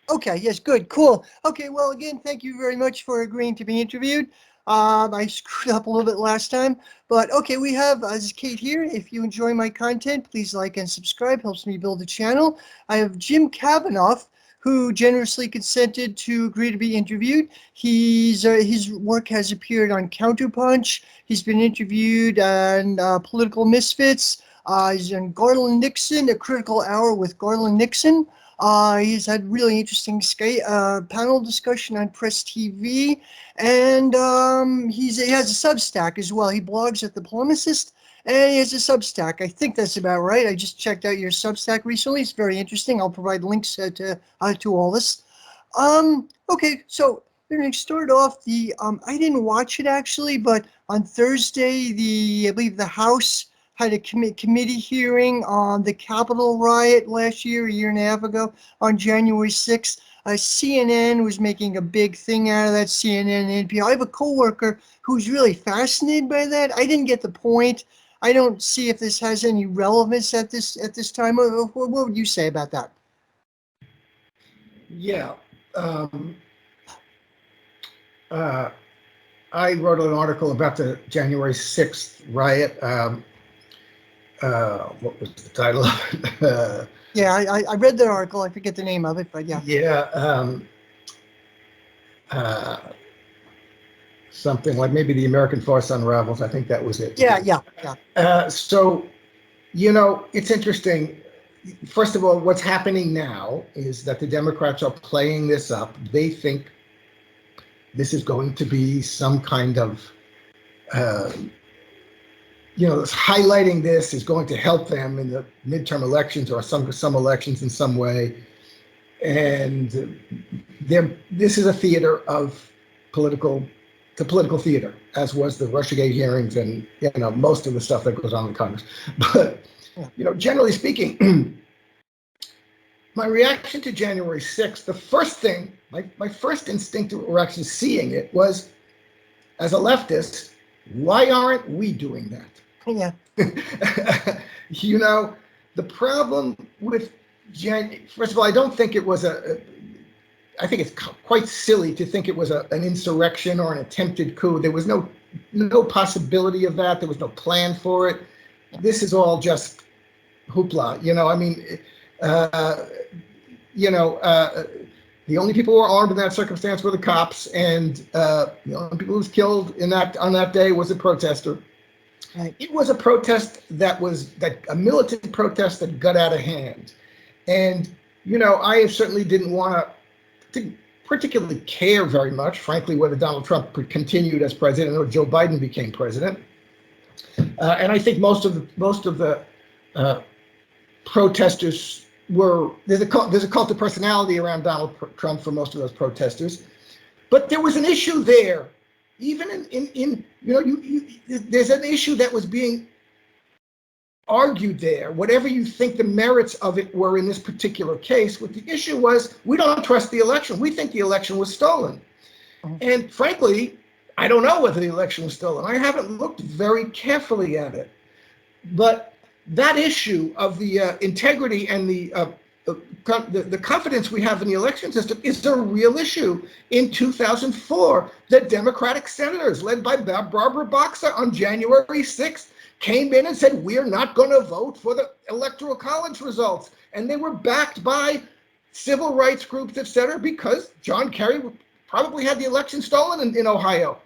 Okay, yes, good, cool. Okay, well, again, thank you very much for agreeing to be interviewed. I screwed up a little bit last time, but okay, we have, this is Kate here. If you enjoy my content, please like and subscribe, helps me build the channel. I have Jim Kavanagh, who generously consented to agree to be interviewed. His work has appeared on Counterpunch. He's been interviewed on Political Misfits. He's on Garland Nixon, A Critical Hour with Garland Nixon. He's had really interesting panel discussion on Press TV, and he has a Substack as well. He blogs at the Polemicist, and he has a Substack. I think that's about right. I just checked out your Substack recently. It's very interesting. I'll provide links to all this. Okay, so we're going to start off I didn't watch it actually, but on Thursday, I believe the House had a committee hearing on the Capitol riot last year, a year and a half ago, on January 6th. CNN was making a big thing out of that, CNN and NPR. I have a coworker who's really fascinated by that. I didn't get the point. I don't see if this has any relevance at this time. What would you say about that? Yeah. I wrote an article about the January 6th riot. What was the title of it? Yeah, I read the article. I forget the name of it, but yeah. Yeah. Something like maybe The American Farce Unravels. I think that was it. Yeah. So, it's interesting. First of all, what's happening now is that the Democrats are playing this up. They think this is going to be some kind of highlighting this is going to help them in the midterm elections or some elections in some way. And this is a theater of political theater, as was the Russiagate hearings and most of the stuff that goes on in Congress. But generally speaking, my reaction to January 6th, the first thing, my first instinctive reaction seeing it was, as a leftist, why aren't we doing that? Yeah. The problem with first of all, I don't think it was I think it's quite silly to think it was an insurrection or an attempted coup. There was no possibility of that. There was no plan for it. This is all just hoopla. The only people who were armed in that circumstance were the cops, and the only people who was killed on that day was a protester. Right. It was a protest a militant protest that got out of hand. And, I certainly didn't want to particularly care very much, frankly, whether Donald Trump continued as president or Joe Biden became president. And I think most of the protesters there's a cult of personality around Donald Trump for most of those protesters. But there was an issue there. Even there's an issue that was being argued there, whatever you think the merits of it were in this particular case. What the issue was, we don't trust the election. We think the election was stolen. And frankly, I don't know whether the election was stolen. I haven't looked very carefully at it. But that issue of the integrity and the confidence we have in the election system is a real issue. In 2004, the Democratic senators, led by Barbara Boxer, on January 6th, came in and said, we're not going to vote for the Electoral College results. And they were backed by civil rights groups, et cetera, because John Kerry probably had the election stolen in Ohio.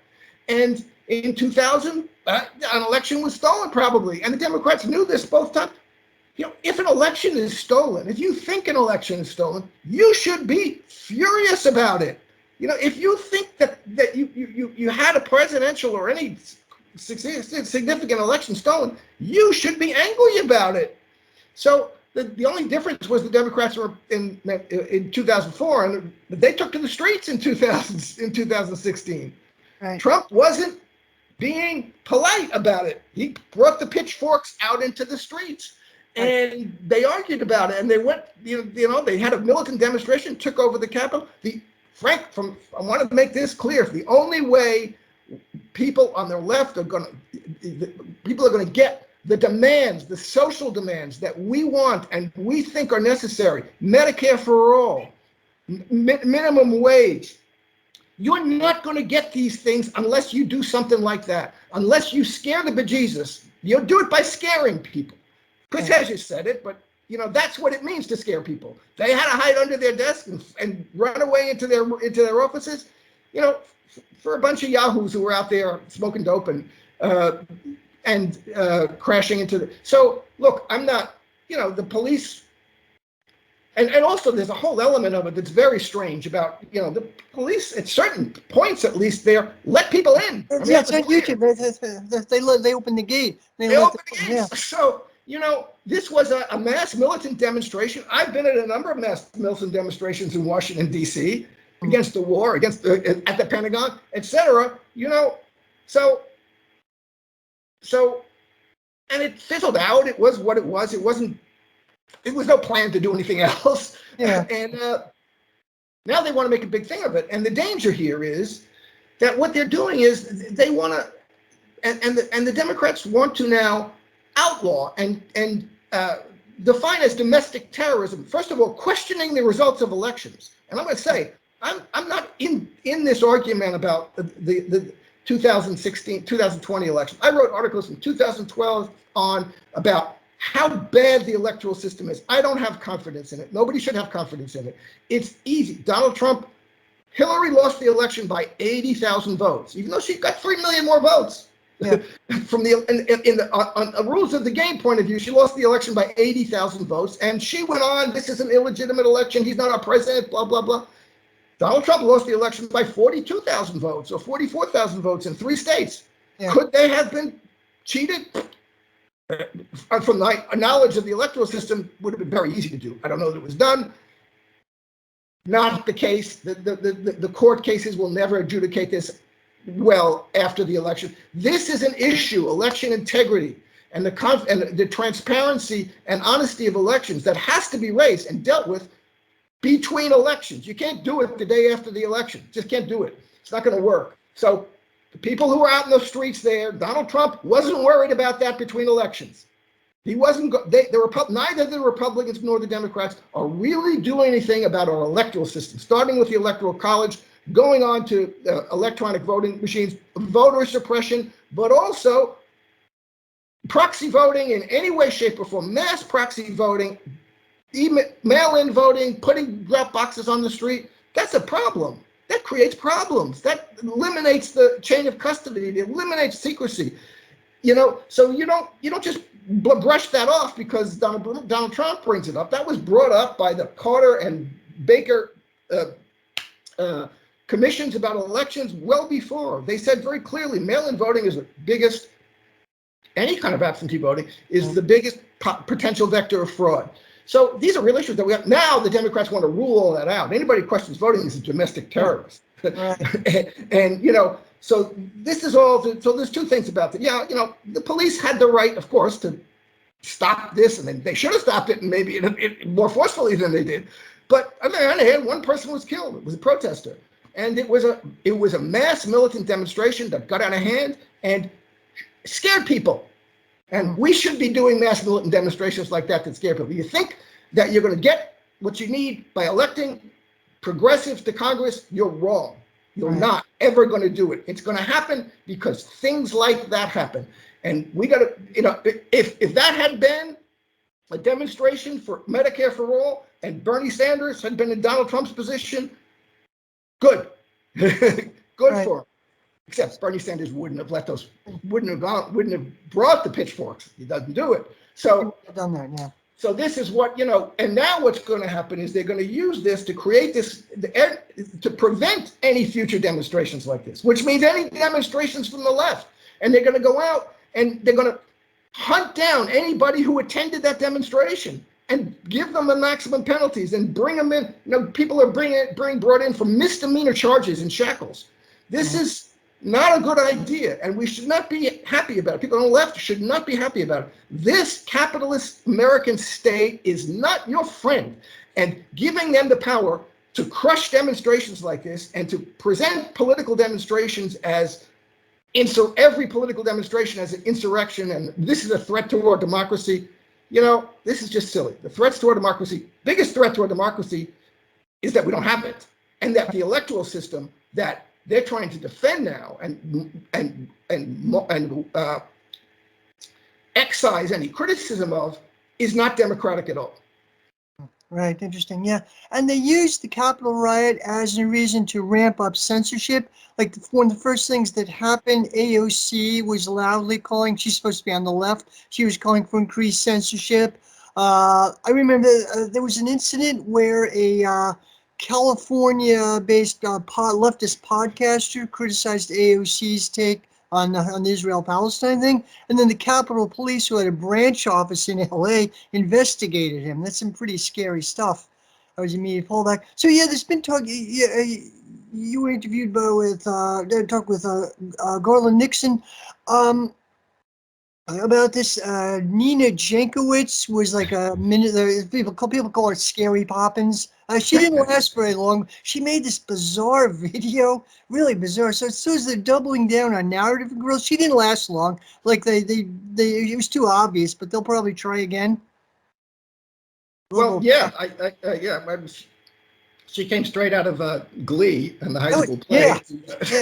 And in 2000, an election was stolen probably. And the Democrats knew this both times. If an election is stolen, if you think an election is stolen, you should be furious about it. If you think that you had a presidential or any significant election stolen, you should be angry about it. So the only difference was the Democrats were in 2004, and they took to the streets in 2016. Right. Trump wasn't being polite about it. He brought the pitchforks out into the streets. And they argued about it, and they went, they had a militant demonstration, took over the Capitol. I want to make this clear. The only way people on the left are going to get the demands, the social demands that we want and we think are necessary, Medicare for all, minimum wage. You're not going to get these things unless you do something like that. Unless you scare the bejesus. You'll do it by scaring people. Chris Hedges said it, but that's what it means to scare people. They had to hide under their desk and run away into their offices. For a bunch of yahoos who were out there smoking dope and crashing into the. So look, I'm not. The police. And also, there's a whole element of it that's very strange about, the police at certain points, at least, let people in. It's on YouTube. They opened the gate. They opened the gates. Yeah. So, this was a mass militant demonstration. I've been at a number of mass militant demonstrations in Washington, D.C. against the war, at the Pentagon, etc. So, and it fizzled out. It was what it was. It was no plan to do anything else. Yeah. And now they want to make a big thing of it. And the danger here is that what they're doing is they want to, and the Democrats want to now outlaw and define as domestic terrorism. First of all, questioning the results of elections. And I'm going to say, I'm not in this argument about the 2020 election. I wrote articles in 2012 about how bad the electoral system is. I don't have confidence in it. Nobody should have confidence in it. It's easy. Hillary lost the election by 80,000 votes, even though she got 3 million more votes. Yeah. From on rules of the game point of view, she lost the election by 80,000 votes, and she went on, this is an illegitimate election, he's not our president, blah, blah, blah. Donald Trump lost the election by 42,000 votes or 44,000 votes in 3 states. Yeah. Could they have been cheated? From my knowledge of the electoral system, would have been very easy to do. I don't know that it was done. Not the case. The court cases will never adjudicate this well after the election. This is an issue, election integrity, and the transparency and honesty of elections that has to be raised and dealt with between elections. You can't do it the day after the election. Just can't do it. It's not going to work. So the people who were out in the streets there, Donald Trump wasn't worried about that between elections. He wasn't. Neither the Republicans nor the Democrats are really doing anything about our electoral system, starting with the Electoral College, going on to electronic voting machines, voter suppression, but also proxy voting in any way, shape, or form, mass proxy voting, even mail-in voting, putting drop boxes on the street. That's a problem. That creates problems. That eliminates the chain of custody. It eliminates secrecy. So you don't just brush that off because Donald Trump brings it up. That was brought up by the Carter and Baker commissions about elections well before. They said very clearly, mail-in voting is the biggest. Any kind of absentee voting is the biggest potential vector of fraud. So these are real issues that we have. Now the Democrats want to rule all that out. Anybody who questions voting is a domestic terrorist. Right. and so this is all. So there's 2 things about that. Yeah, the police had the right, of course, to stop this, and they should have stopped it, and maybe more forcefully than they did. But on the other hand, one person was killed. It was a protester, and it was a mass militant demonstration that got out of hand and scared people. And we should be doing mass militant demonstrations like that scare people. You think that you're going to get what you need by electing progressives to Congress? You're wrong. You're not ever going to do it. It's going to happen because things like that happen. And we got to, if that had been a demonstration for Medicare for all and Bernie Sanders had been in Donald Trump's position, good. Good for him. Except Bernie Sanders wouldn't have brought the pitchforks. He doesn't do it. So done that, yeah. So this is what, and now what's going to happen is they're going to use this to create to prevent any future demonstrations like this, which means any demonstrations from the left. And they're going to go out and they're going to hunt down anybody who attended that demonstration and give them the maximum penalties and bring them in. People are being brought in for misdemeanor charges in shackles. This is not a good idea, and we should not be happy about it. People on the left should not be happy about it. This capitalist American state is not your friend, and giving them the power to crush demonstrations like this and to present political demonstrations as every political demonstration as an insurrection, and this is a threat to our democracy. This is just silly. The threats to our democracy, biggest threat to our democracy is that we don't have it, and that the electoral system that they're trying to defend now and excise any criticism of is not democratic at all. Right, interesting, yeah. And they used the Capitol riot as a reason to ramp up censorship. Like one of the first things that happened, AOC was loudly calling, she's supposed to be on the left, she was calling for increased censorship. I remember there was an incident where a California-based leftist podcaster criticized AOC's take on the Israel-Palestine thing, and then the Capitol Police, who had a branch office in LA, investigated him. That's some pretty scary stuff. I was immediately pulled back. So yeah, there's been talk. You were interviewed with Garland Nixon about this. Nina Jankowicz was like a minute. People call her Scary Poppins. She didn't last very long. She made this bizarre video, really bizarre. So as they're doubling down on narrative growth, she didn't last long. Like it was too obvious, but they'll probably try again. Well, yeah, she came straight out of Glee and the high school play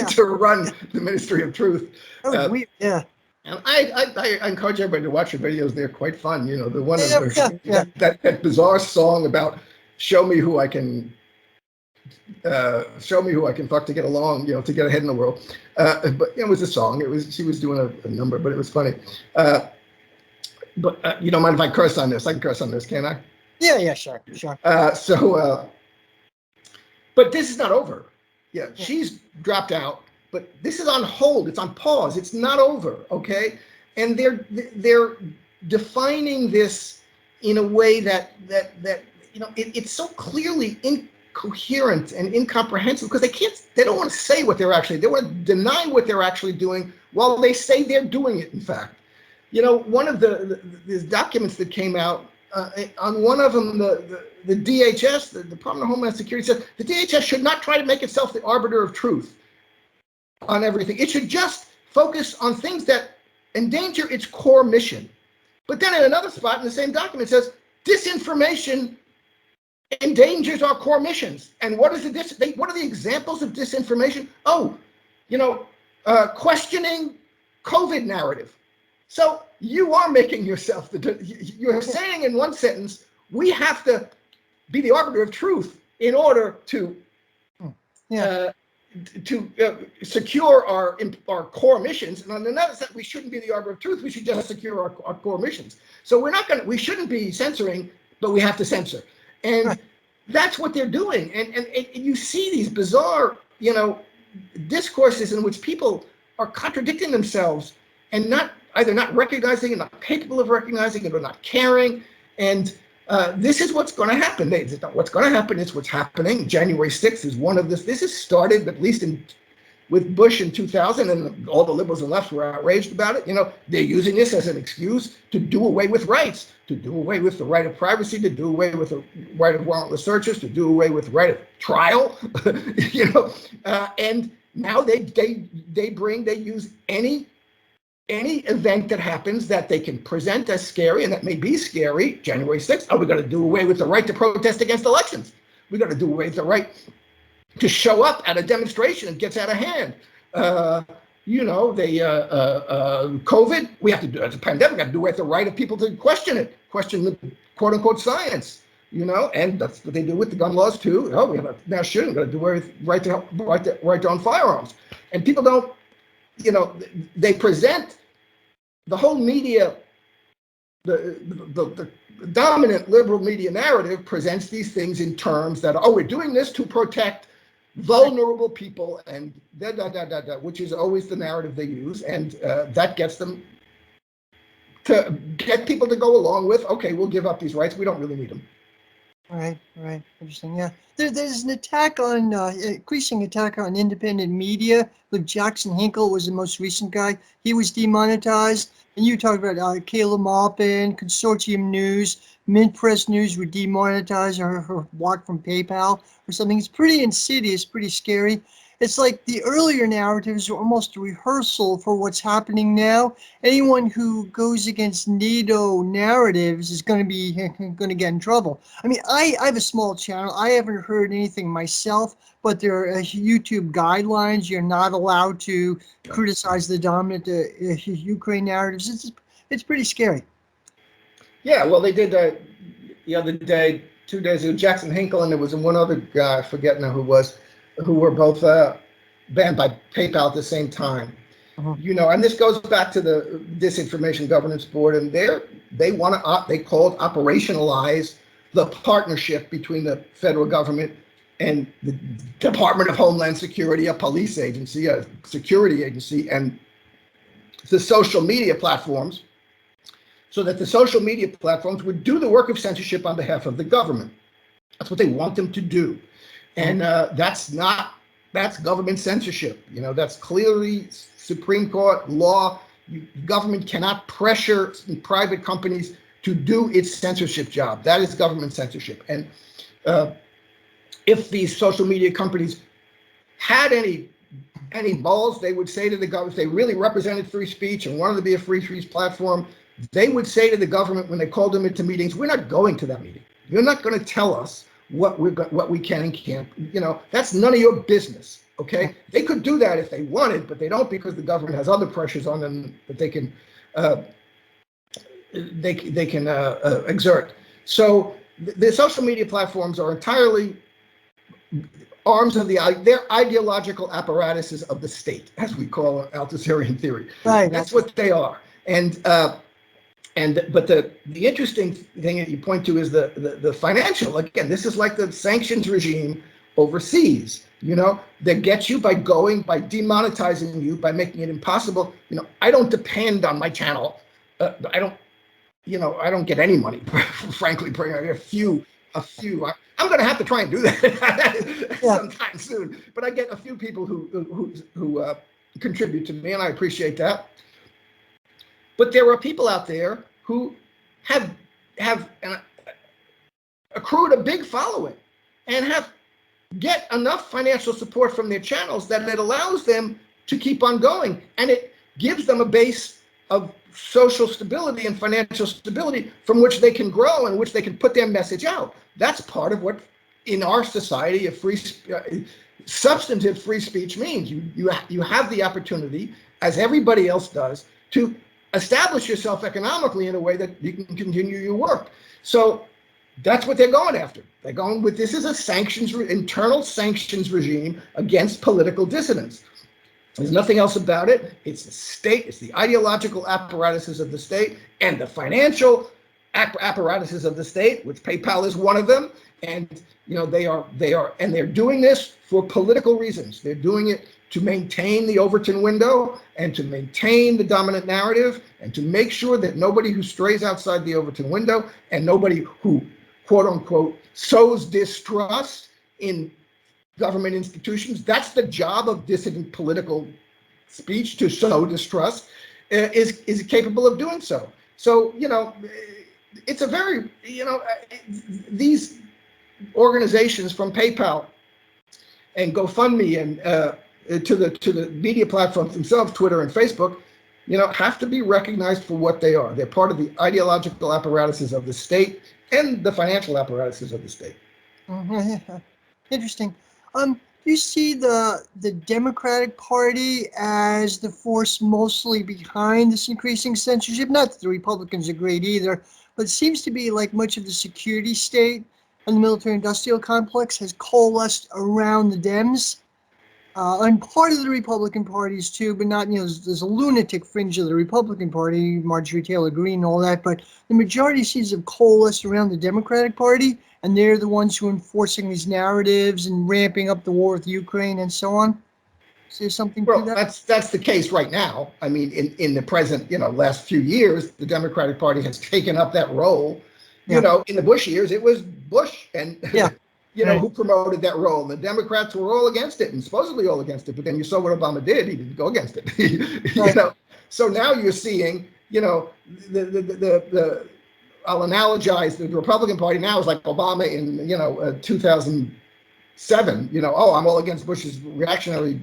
to run the Ministry of Truth. That was weird, yeah. And I encourage everybody to watch her videos. They're quite fun. You know, the one that bizarre song about show me who I can fuck to get along, you know, to get ahead in the world. But it was a song. She was doing a number, but it was funny. But you don't mind if I curse on this? I can curse on this, can't I? Yeah, sure. But this is not over. Yeah, she's dropped out. But this is on hold. It's on pause. It's not over, okay? And they're defining this in a way that you know it's so clearly incoherent and incomprehensible because they don't want to say what they want to deny what they're actually doing while they say they're doing it. In fact, you know, one of these documents that came out on one of them, the DHS, the Department of Homeland Security, says the DHS should not try to make itself the arbiter of truth on everything. It should just focus on things that endanger its core mission. But then in another spot in the same document it says disinformation endangers our core missions. And what are the examples of disinformation? Oh, you know, questioning COVID narrative. So you are making yourself you're saying in one sentence, we have to be the arbiter of truth in order to secure our core missions, and on another side, we shouldn't be the arbiter of truth. We should just secure our core missions. So we shouldn't be censoring, but we have to censor, and that's what they're doing. And you see these bizarre, you know, discourses in which people are contradicting themselves and either not recognizing it, not capable of recognizing it, or not caring. And this is what's going to happen. It's not what's going to happen. It's what's happening. January 6th is one of this. This has started, at least with Bush in 2000, and all the liberals and left were outraged about it. You know, they're using this as an excuse to do away with rights, to do away with the right of privacy, to do away with the right of warrantless searches, to do away with the right of trial. You know, and now they use any event that happens that they can present as scary, and that may be scary, January 6th, we're going to do away with the right to protest against elections. We're going to do away with the right to show up at a demonstration that gets out of hand. You know, COVID, we have to do, as a pandemic, we have to do away with the right of people to question the quote unquote science, you know, and that's what they do with the gun laws too. Oh, we have now shooting, we're going to do away with right to own firearms. And people don't, you know, they present the whole media, the dominant liberal media narrative presents these things in terms that, we're doing this to protect vulnerable people, and which is always the narrative they use, and that gets them to get people to go along with, okay, we'll give up these rights, we don't really need them. Right, interesting, yeah. There's an attack on, increasing attack on independent media. Look, Jackson Hinkle was the most recent guy. He was demonetized. And you talked about Kayla Maupin, Consortium News, Mint Press News were demonetized or blocked from PayPal or something. It's pretty insidious, pretty scary. it's like the earlier narratives are almost a rehearsal for what's happening now. Anyone who goes against NATO narratives is going to get in trouble. I mean, I have a small channel. I haven't heard anything myself, but there are YouTube guidelines. You're not allowed to criticize the dominant Ukraine narratives. It's pretty scary. Yeah, well, they did the other day, 2 days ago, Jackson Hinkle, and there was one other guy, I forget now who was, who were both banned by PayPal at the same time. And this goes back to the Disinformation Governance Board, and they want to, they called operationalize the partnership between the federal government and the Department of Homeland Security, a police agency, a security agency, and the social media platforms, so that the social media platforms would do the work of censorship on behalf of the government. That's what they want them to do. And that's government censorship. That's clearly Supreme Court law. Government cannot pressure private companies to do its censorship job. That is government censorship. And if these social media companies had any balls, they would say to the government, if they really represented free speech and wanted to be a free speech platform, they would say to the government when they called them into meetings, we're not going to that meeting. You're not going to tell us what we can and can't. That's none of your business. Okay, they could do that if they wanted, but they don't, because the government has other pressures on them that they can exert. So the social media platforms are entirely arms of they're ideological apparatuses of the state, as we call it, Althusserian theory. Right. That's what they are. But the interesting thing that you point to is the financial. Again, this is like the sanctions regime overseas. That gets you by demonetizing you, by making it impossible. I don't depend on my channel. I don't get any money, frankly. A few. I'm going to have to try and do that sometime soon. But I get a few people who contribute to me, and I appreciate that. But there are people out there who have accrued a big following and get enough financial support from their channels that it allows them to keep on going, and it gives them a base of social stability and financial stability from which they can grow and which they can put their message out. That's part of what, in our society, substantive free speech means. You have the opportunity, as everybody else does, to establish yourself economically in a way that you can continue your work. So that's what they're going after. They're going with, this is a internal sanctions regime against political dissidents. There's nothing else about it. It's the state, it's the ideological apparatuses of the state and the financial apparatuses of the state, which PayPal is one of them. And they're doing this for political reasons. They're doing it to maintain the Overton window and to maintain the dominant narrative and to make sure that nobody who strays outside the Overton window and nobody who, quote unquote, sows distrust in government institutions, that's the job of dissident political speech, to sow distrust, is capable of doing so. So, it's a very, these organizations from PayPal and GoFundMe and to the media platforms themselves, Twitter and Facebook, have to be recognized for what they are. They're part of the ideological apparatuses of the state and the financial apparatuses of the state. Mm-hmm. Interesting. Do you see the Democratic Party as the force mostly behind this increasing censorship? Not that the Republicans are great either, but it seems to be like much of the security state and the military-industrial complex has coalesced around the Dems. And part of the Republican parties too, but not, there's a lunatic fringe of the Republican Party, Marjorie Taylor Greene and all that, but the majority seems to have coalesced around the Democratic Party, and they're the ones who are enforcing these narratives and ramping up the war with Ukraine and so on. Is there something to that? That's the case right now. I mean, in the present, last few years, the Democratic Party has taken up that role. In the Bush years, it was Bush and who promoted that role. The Democrats were all against it and supposedly all against it, but then you saw what Obama did. He didn't go against it. So now you're seeing, I'll analogize the Republican Party now is like Obama in 2006 2007, I'm all against Bush's reactionary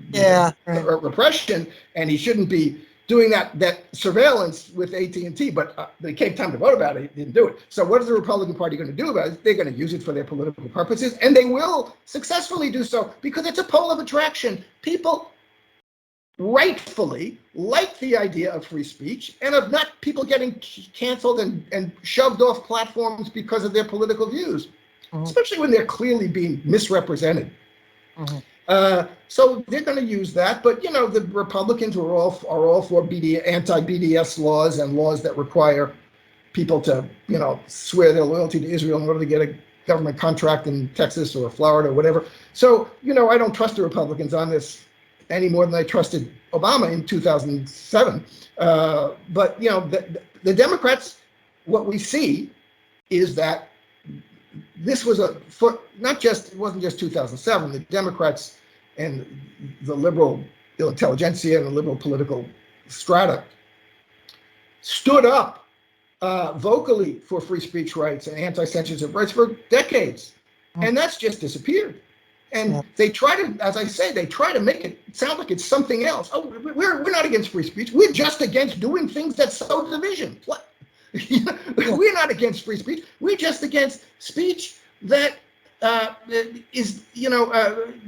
repression, and he shouldn't be doing that surveillance with AT&T, but they came time to vote about it, he didn't do it. So what is the Republican Party going to do about it? They're going to use it for their political purposes, and they will successfully do so because it's a pole of attraction. People rightfully like the idea of free speech and of not people getting canceled and shoved off platforms because of their political views, especially when they're clearly being misrepresented. So they're going to use that, but the Republicans are all for anti-BDS laws and laws that require people to swear their loyalty to Israel in order to get a government contract in Texas or Florida or whatever. So I don't trust the Republicans on this any more than I trusted Obama in 2007. But the Democrats, what we see is that this was it wasn't just 2007. The Democrats and the liberal intelligentsia and the liberal political strata stood up vocally for free speech rights and anti-censorship rights for decades, and that's just disappeared. And they try to, as I say, make it sound like it's something else. Oh, we're not against free speech. We're just against doing things that sow division. What? We're not against free speech. We're just against speech that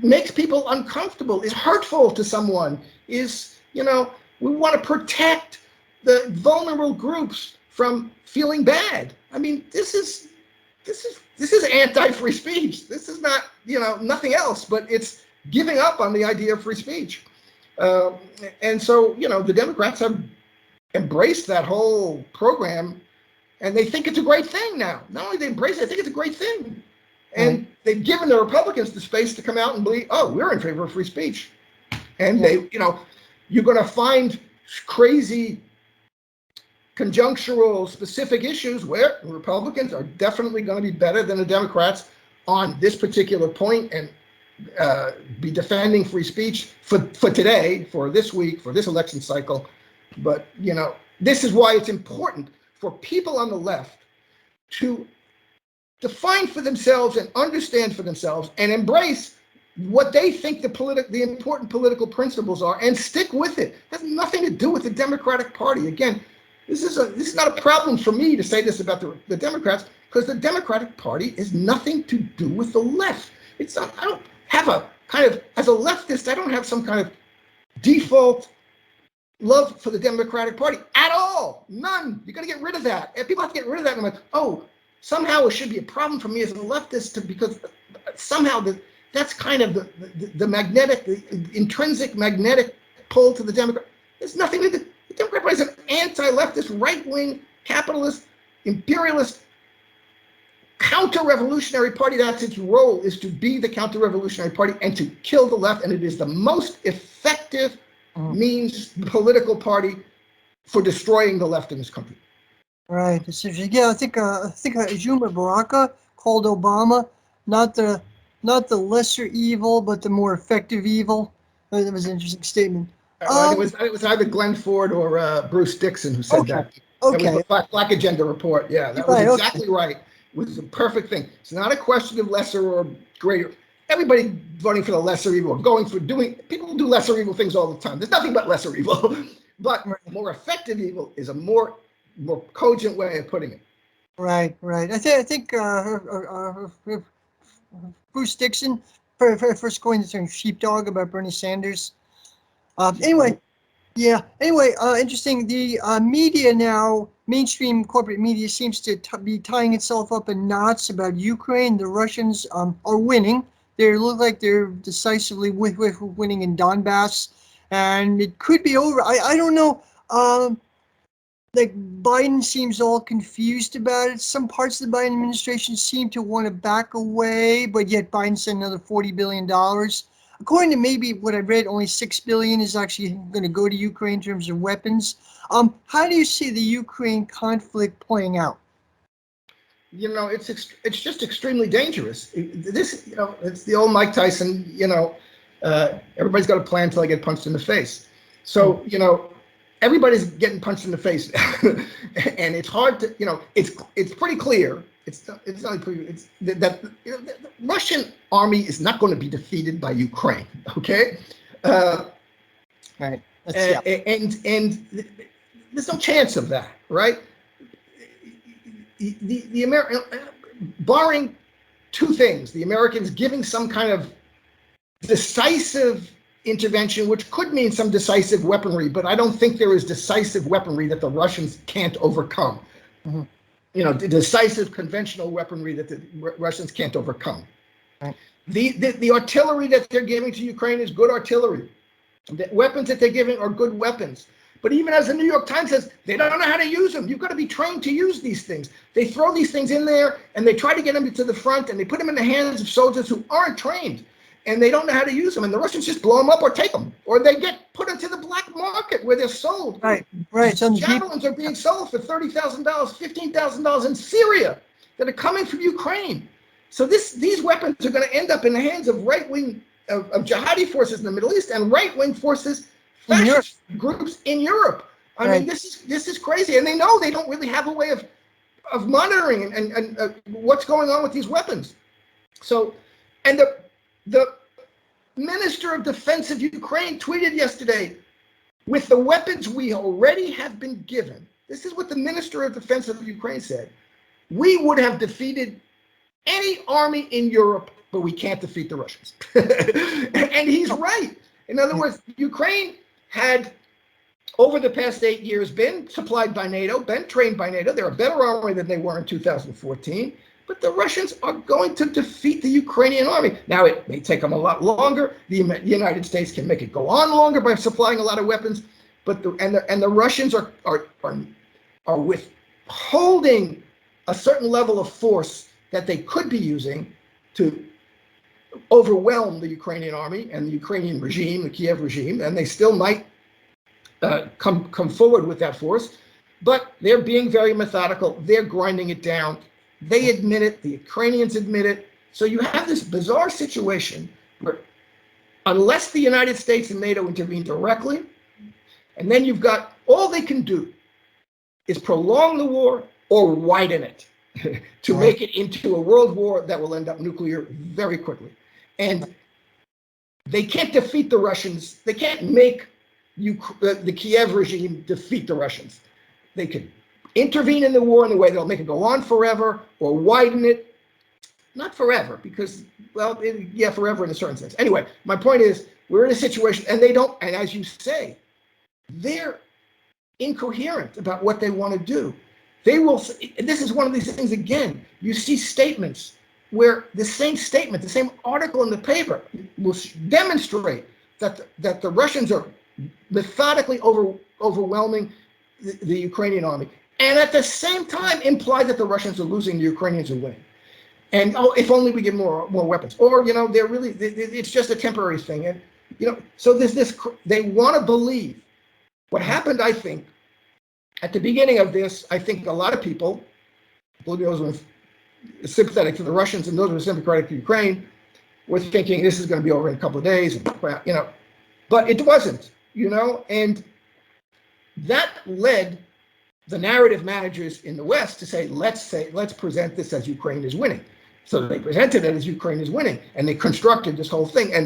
makes people uncomfortable, is hurtful to someone, we want to protect the vulnerable groups from feeling bad. I mean, this is anti-free speech. This is not, nothing else, but it's giving up on the idea of free speech. And so, the Democrats have embraced that whole program, and they think it's a great thing now. Not only they embrace it, they think it's a great thing. And they've given the Republicans the space to come out and believe, oh, we're in favor of free speech. And you're going to find crazy conjunctural specific issues where Republicans are definitely going to be better than the Democrats on this particular point and be defending free speech for today, for this week, for this election cycle. But, this is why it's important for people on the left to define for themselves and understand for themselves and embrace what they think the important political principles are and stick with it. It has nothing to do with the Democratic Party. Again, this is not a problem for me to say this about the Democrats, because the Democratic Party is nothing to do with the left. It's not, I don't have a kind of, as a leftist, I don't have some kind of default love for the Democratic Party at all. None. You got to get rid of that. And people have to get rid of that. And I'm like, oh, somehow it should be a problem for me as a leftist because somehow that's kind of the intrinsic magnetic pull to the Democrat. There's nothing to do. The Democrat Party is an anti-leftist, right-wing, capitalist, imperialist, counter-revolutionary party. That's its role, is to be the counter-revolutionary party and to kill the left. And it is the most effective political party for destroying the left in this country. Right. Yeah, I think Juma Baraka called Obama not the lesser evil, but the more effective evil. That was an interesting statement. It was either Glenn Ford or Bruce Dixon who said that. Okay. That was the Black Agenda report. Yeah, that was exactly right. It was a perfect thing. It's not a question of lesser or greater. Everybody voting for the lesser evil, people do lesser evil things all the time. There's nothing but lesser evil. But more effective evil is a more cogent way of putting it. Right. I think Bruce Dixon first coined the term sheepdog about Bernie Sanders. Anyway, interesting. The media now, mainstream corporate media, seems to be tying itself up in knots about Ukraine. The Russians are winning. They look like they're decisively winning in Donbass, and it could be over. I don't know. Like Biden seems all confused about it. Some parts of the Biden administration seem to want to back away, but yet Biden sent another $40 billion. According to maybe what I read, only $6 billion is actually going to go to Ukraine in terms of weapons. How do you see the Ukraine conflict playing out? It's just extremely dangerous. It's the old Mike Tyson. Everybody's got a plan until I get punched in the face. So everybody's getting punched in the face now. And it's hard to, it's pretty clear. It's not pretty, it's that the Russian army is not going to be defeated by Ukraine. Okay. Right. And there's no chance of that, right? The American, barring two things, the Americans giving some kind of decisive intervention, which could mean some decisive weaponry, but I don't think there is decisive weaponry that the Russians can't overcome. Mm-hmm. The decisive conventional weaponry that the Russians can't overcome. Right. The artillery that they're giving to Ukraine is good artillery. The weapons that they're giving are good weapons. But even as the New York Times says, they don't know how to use them. You've got to be trained to use these things. They throw these things in there and they try to get them to the front and they put them in the hands of soldiers who aren't trained and they don't know how to use them. And the Russians just blow them up or take them, or they get put into the black market where they're sold. Right. Javelins are being sold for $30,000, $15,000 in Syria that are coming from Ukraine. So these weapons are going to end up in the hands of right-wing of jihadi forces in the Middle East and right-wing forces, fascist groups in Europe. I mean, this is crazy, and they know they don't really have a way of monitoring and what's going on with these weapons. So, and the Minister of Defense of Ukraine tweeted yesterday, with the weapons we already have been given, this is what the Minister of Defense of Ukraine said, we would have defeated any army in Europe, but we can't defeat the Russians. And he's right. In other words, Ukraine had, over the past 8 years, been supplied by NATO, been trained by NATO. They're a better army than they were in 2014. But the Russians are going to defeat the Ukrainian army. Now, it may take them a lot longer. The United States can make it go on longer by supplying a lot of weapons. But the Russians are withholding a certain level of force that they could be using to overwhelm the Ukrainian army and the Ukrainian regime, the Kiev regime, and they still might come forward with that force. But they're being very methodical. They're grinding it down. They admit it. The Ukrainians admit it. So you have this bizarre situation where, unless the United States and NATO intervene directly, and then you've got, all they can do is prolong the war or widen it to make it into a world war that will end up nuclear very quickly. And they can't defeat the Russians. They can't make the Kiev regime defeat the Russians. They can intervene in the war in a way that'll make it go on forever, or widen it. Not forever, because, well, forever in a certain sense. Anyway, my point is, we're in a situation, and they don't, and as you say, they're incoherent about what they want to do. They will, this is one of these things, again, you see statements where the same statement, the same article in the paper will demonstrate that the Russians are methodically overwhelming the Ukrainian army, and at the same time imply that the Russians are losing, the Ukrainians are winning. And if only we get more weapons, or they're really, it's just a temporary thing. And so there's this. They want to believe. What happened, I think, at the beginning of this, I think a lot of people, those who were sympathetic to the Russians and those who were sympathetic to Ukraine, were thinking this is going to be over in a couple of days, but it wasn't, and that led the narrative managers in the West to say, let's present this as Ukraine is winning. So they presented it as Ukraine is winning, and they constructed this whole thing, and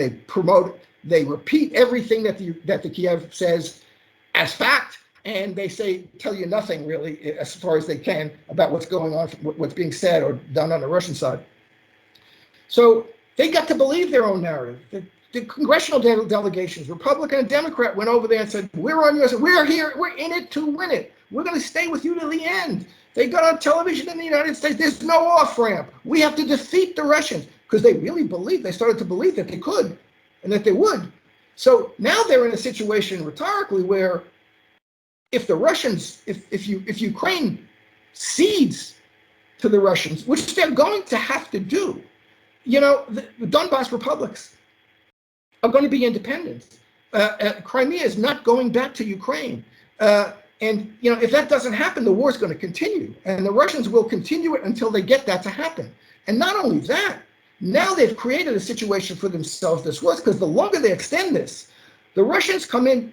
they repeat everything that the Kiev says as fact, and they tell you nothing really as far as they can about what's going on, what's being said or done on the Russian side. So they got to believe their own narrative. The congressional delegations, Republican and Democrat, went over there and said, we're on your side. We're here. We're in it to win it. We're going to stay with you to the end. They got on television in the United States. There's no off ramp. We have to defeat the Russians, because they really believed, they started to believe that they could and that they would. So now they're in a situation rhetorically where if the Russians, if Ukraine cedes to the Russians, which they're going to have to do, the Donbas republics are going to be independent. Crimea is not going back to Ukraine. And if that doesn't happen, the war is going to continue. And the Russians will continue it until they get that to happen. And not only that, now they've created a situation for themselves that's worse, because the longer they extend this, The Russians come in,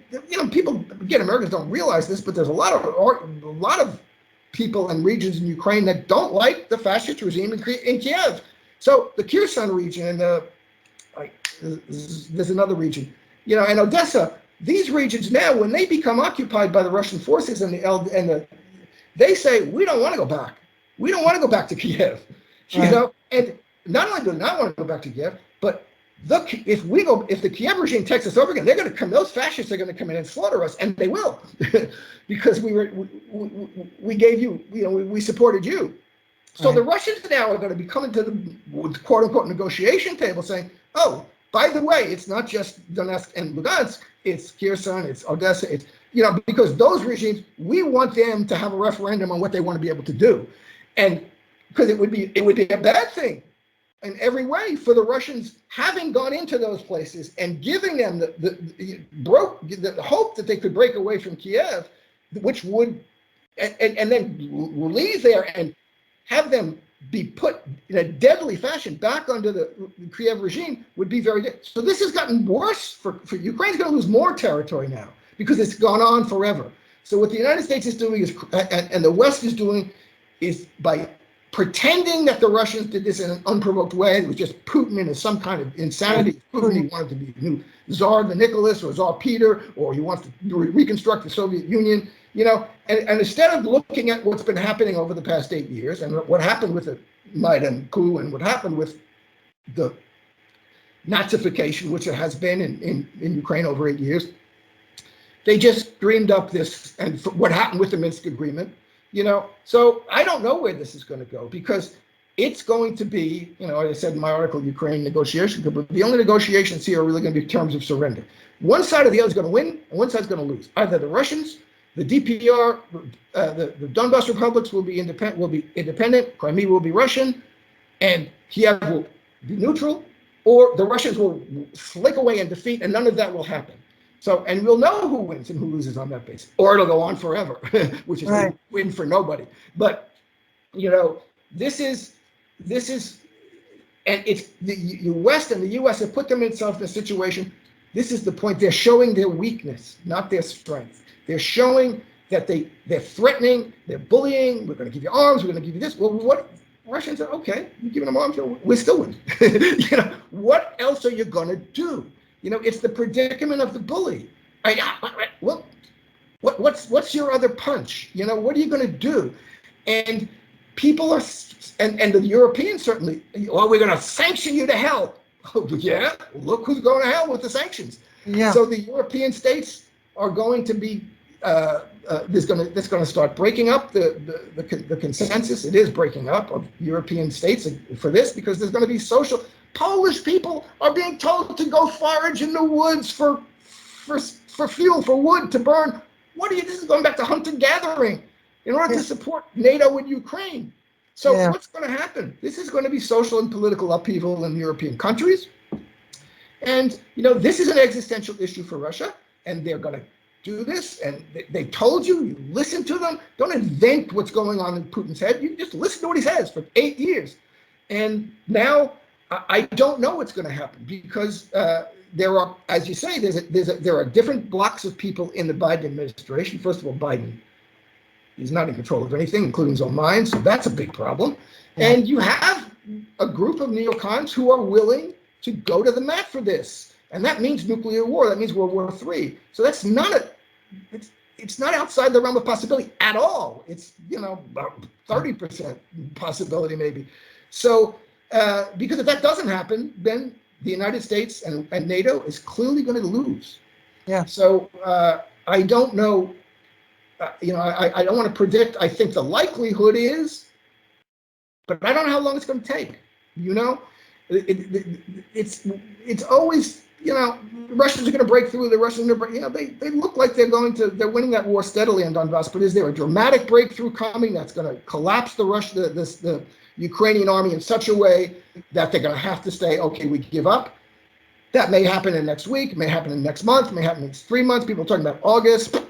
people, again, Americans don't realize this, but there's a lot of people and regions in Ukraine that don't like the fascist regime in Kiev. So the Kherson region and there's another region, and Odessa, these regions now, when they become occupied by the Russian forces they say, we don't want to go back. We don't want to go back to Kiev, and not only do they not want to go back to Kiev, but if the Kiev regime takes us over again, they're going to come. Those fascists are going to come in and slaughter us, and they will, because we gave you, we supported you. So the Russians now are going to be coming to the quote unquote negotiation table, saying, "Oh, by the way, it's not just Donetsk and Lugansk; it's Kherson, it's Odessa, it's because those regimes, we want them to have a referendum on what they want to be able to do, and because it would be a bad thing in every way for the Russians having gone into those places and giving them the hope that they could break away from Kiev, which would and then leave there and have them be put in a deadly fashion back under the Kiev regime would be very good. So this has gotten worse for Ukraine's going to lose more territory now because it's gone on forever. So what the United States is doing is, and the West is doing, is by pretending that the Russians did this in an unprovoked way. It was just Putin in some kind of insanity. Putin, he wanted to be new Tsar Nicholas or Tsar Peter, or he wants to reconstruct the Soviet Union, and instead of looking at what's been happening over the past 8 years and what happened with the Maidan coup and what happened with the Nazification, which it has been in Ukraine over 8 years, they just dreamed up this, and what happened with the Minsk agreement. So I don't know where this is going to go, because it's going to be, as I said in my article, Ukraine negotiation, but the only negotiations here are really going to be terms of surrender. One side or the other is going to win, and one side is going to lose. Either the Russians, the DPR, the Donbas republics will be independent, Crimea will be Russian, and Kiev will be neutral, or the Russians will slink away and defeat, and none of that will happen. So, and we'll know who wins and who loses on that basis, or it'll go on forever, which is a win for nobody. But, this is, and it's the West and the U.S. have put themselves in a situation. This is the point. They're showing their weakness, not their strength. They're showing that they're threatening, they're bullying. We're going to give you arms. We're going to give you this. Well, what Russians are, okay, you're giving them arms. We're still winning. What else are you going to do? It's the predicament of the bully. What's your other punch? What are you going to do? And people are, and the Europeans certainly, we're going to sanction you to hell. Oh, yeah, look who's going to hell with the sanctions. Yeah. So the European states are going to be, that's going to start breaking up the consensus. It is breaking up of European states for this, because there's going to be social. Polish people are being told to go forage in the woods for fuel, for wood to burn. This is going back to hunter-gathering in order to support NATO in Ukraine. So what's going to happen? This is going to be social and political upheaval in European countries. And, this is an existential issue for Russia, and they're going to do this. And they told you listen to them. Don't invent what's going on in Putin's head. You just listen to what he says for 8 years. And now, I don't know what's going to happen, because there are, as you say, there are different blocks of people in the Biden administration. First of all, Biden is not in control of anything, including his own mind, so that's a big problem. And you have a group of neocons who are willing to go to the mat for this, and that means nuclear war. That means World War III. So that's not it's not outside the realm of possibility at all. It's about 30% possibility maybe. So. Because if that doesn't happen, then the United States and NATO is clearly going to lose. Yeah. So I don't know. I don't want to predict. I think the likelihood is, but I don't know how long it's going to take. It's always the Russians are going to break through. The Russians are they look like they're winning that war steadily on Donbass. But is there a dramatic breakthrough coming that's going to collapse the Ukrainian army in such a way that they're going to have to say, okay, we give up? That may happen in next week, may happen in next month, may happen in 3 months. People are talking about August,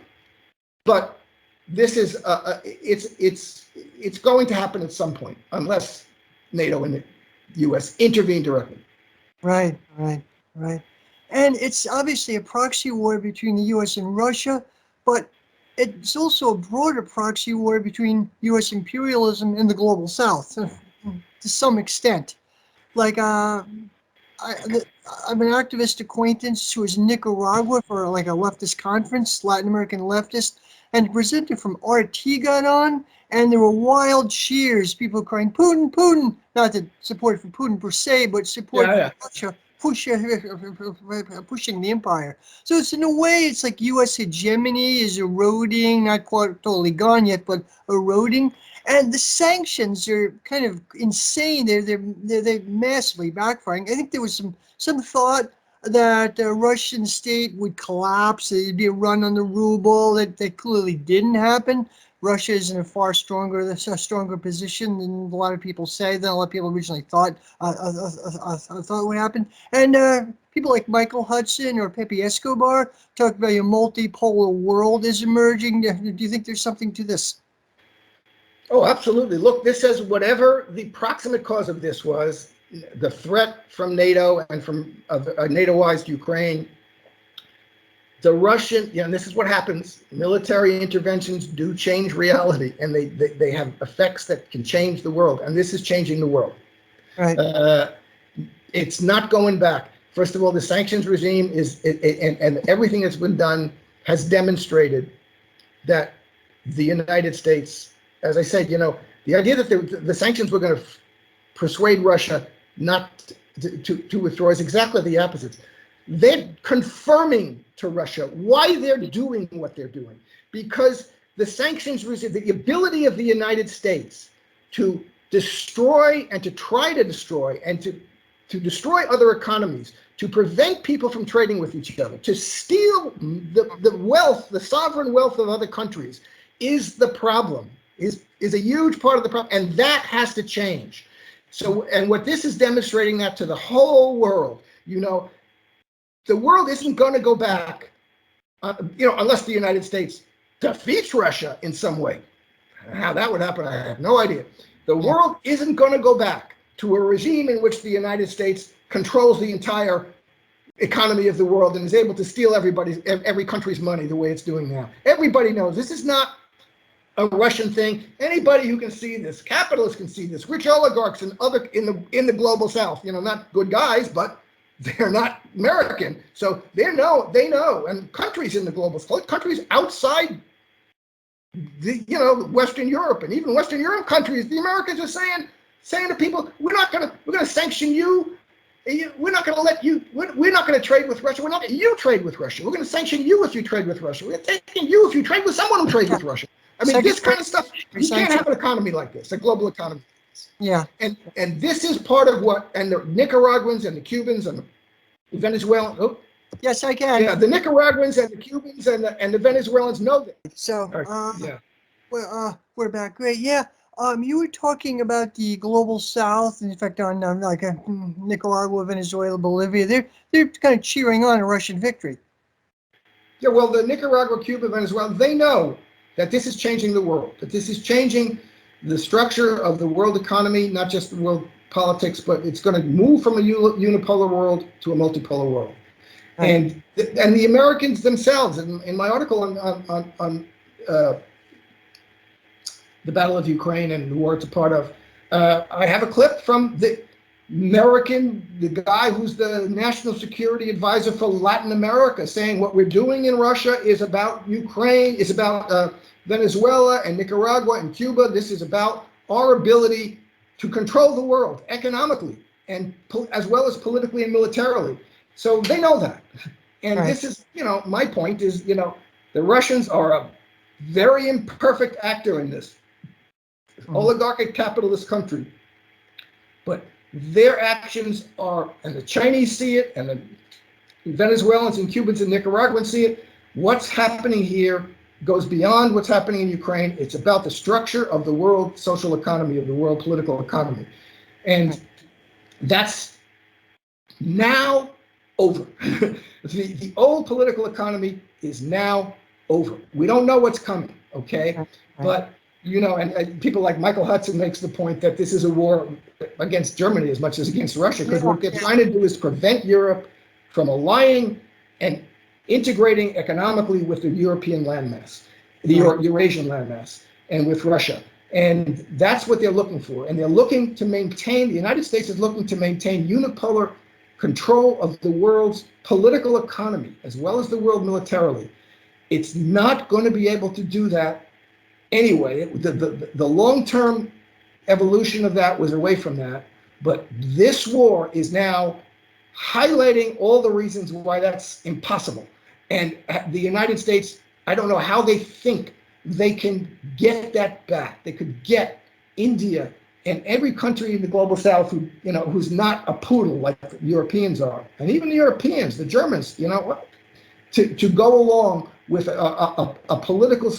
but this is it's going to happen at some point, unless NATO and the U.S. intervene directly. Right. And it's obviously a proxy war between the U.S. and Russia, but it's also a broader proxy war between U.S. imperialism and the global South to some extent. Like, I, I'm an activist acquaintance who was in Nicaragua for like a leftist conference, Latin American leftist, and the presenter from RT got on, and there were wild cheers, people crying, Putin, Putin, not that support for Putin per se, but support for Russia pushing the empire. So it's in a way, it's like U.S. hegemony is eroding, not quite totally gone yet, but eroding. And the sanctions are kind of insane. They're massively backfiring. I think there was some thought that the Russian state would collapse. There'd be a run on the ruble. That clearly didn't happen. Russia is in a far stronger position than a lot of people say, than a lot of people originally thought would happen. And people like Michael Hudson or Pepe Escobar talk about a multipolar world is emerging. Do you think there's something to this? Oh, absolutely. Look, this says whatever the proximate cause of this was, the threat from NATO and from a NATO-ized Ukraine, the Russian, and this is what happens, military interventions do change reality, and they have effects that can change the world, and this is changing the world. Right. It's not going back. First of all, the sanctions regime and everything that's been done has demonstrated that the United States, as I said, the idea that the sanctions were going to persuade Russia not to withdraw is exactly the opposite. They're confirming to Russia why they're doing what they're doing, because the sanctions regime, the ability of the United States to destroy and to try to destroy and to destroy other economies, to prevent people from trading with each other, to steal the wealth, the sovereign wealth of other countries, is the problem, is a huge part of the problem, and that has to change. So, and what this is demonstrating that to the whole world, the world isn't going to go back, unless the United States defeats Russia in some way. How that would happen, I have no idea. The world isn't going to go back to a regime in which the United States controls the entire economy of the world and is able to steal every country's money the way it's doing now. Everybody knows this is not a Russian thing. Anybody who can see this, capitalists can see this, rich oligarchs and other in the global South, not good guys, but they're not American, so they know, and countries in the global South, countries outside Western Europe, and even Western Europe countries, the Americans are saying to people, we're going to sanction you. We're not going to let you. We're not going to trade with Russia. We're not. You trade with Russia. We're going to sanction you if you trade with Russia. We're taking you if you trade with someone who trades with Russia. I mean, this kind of stuff. You can't have an economy like this, a global economy. Yeah. And this is part of what, and the Nicaraguans and the Cubans and the Venezuelans. Oh, yes, I can. Yeah, the Nicaraguans and the Cubans and the Venezuelans know that. So, Yeah. we're back. Great. Yeah. You were talking about the global South, in fact, on Nicaragua, Venezuela, Bolivia. They're kind of cheering on a Russian victory. Yeah. Well, the Nicaragua, Cuba, Venezuela, they know that this is changing the world. That this is changing the structure of the world economy, not just the world politics, but it's going to move from a unipolar world to a multipolar world. Right. And the Americans themselves, in my article on the Battle of Ukraine and the war it's a part of, I have a clip from the guy who's the national security advisor for Latin America, saying what we're doing in Russia is about Ukraine, is about Venezuela and Nicaragua and Cuba. This is about our ability to control the world economically and as well as politically and militarily. So they know that. And right. This is, my point is, the Russians are a very imperfect actor in this oligarchic capitalist country. But their actions are, and the Chinese see it, and the Venezuelans and Cubans and Nicaraguans see it. What's happening here goes beyond what's happening in Ukraine. It's about the structure of the world social economy, of the world political economy. And that's now over. The old political economy is now over. We don't know what's coming, okay? But, and people like Michael Hudson makes the point that this is a war against Germany as much as against Russia, because what they're trying to do is prevent Europe from aligning and integrating economically with the European landmass, the Eurasian landmass, and with Russia. And that's what they're looking for. And they're looking to maintain, the United States is looking to maintain unipolar control of the world's political economy, as well as the world militarily. It's not going to be able to do that anyway. The long-term evolution of that was away from that. But this war is now highlighting all the reasons why that's impossible. And the United States, I don't know how they think they can get that back. They could get India and every country in the global south who, who's not a poodle like the Europeans are, and even the Europeans, the Germans, to go along with a political,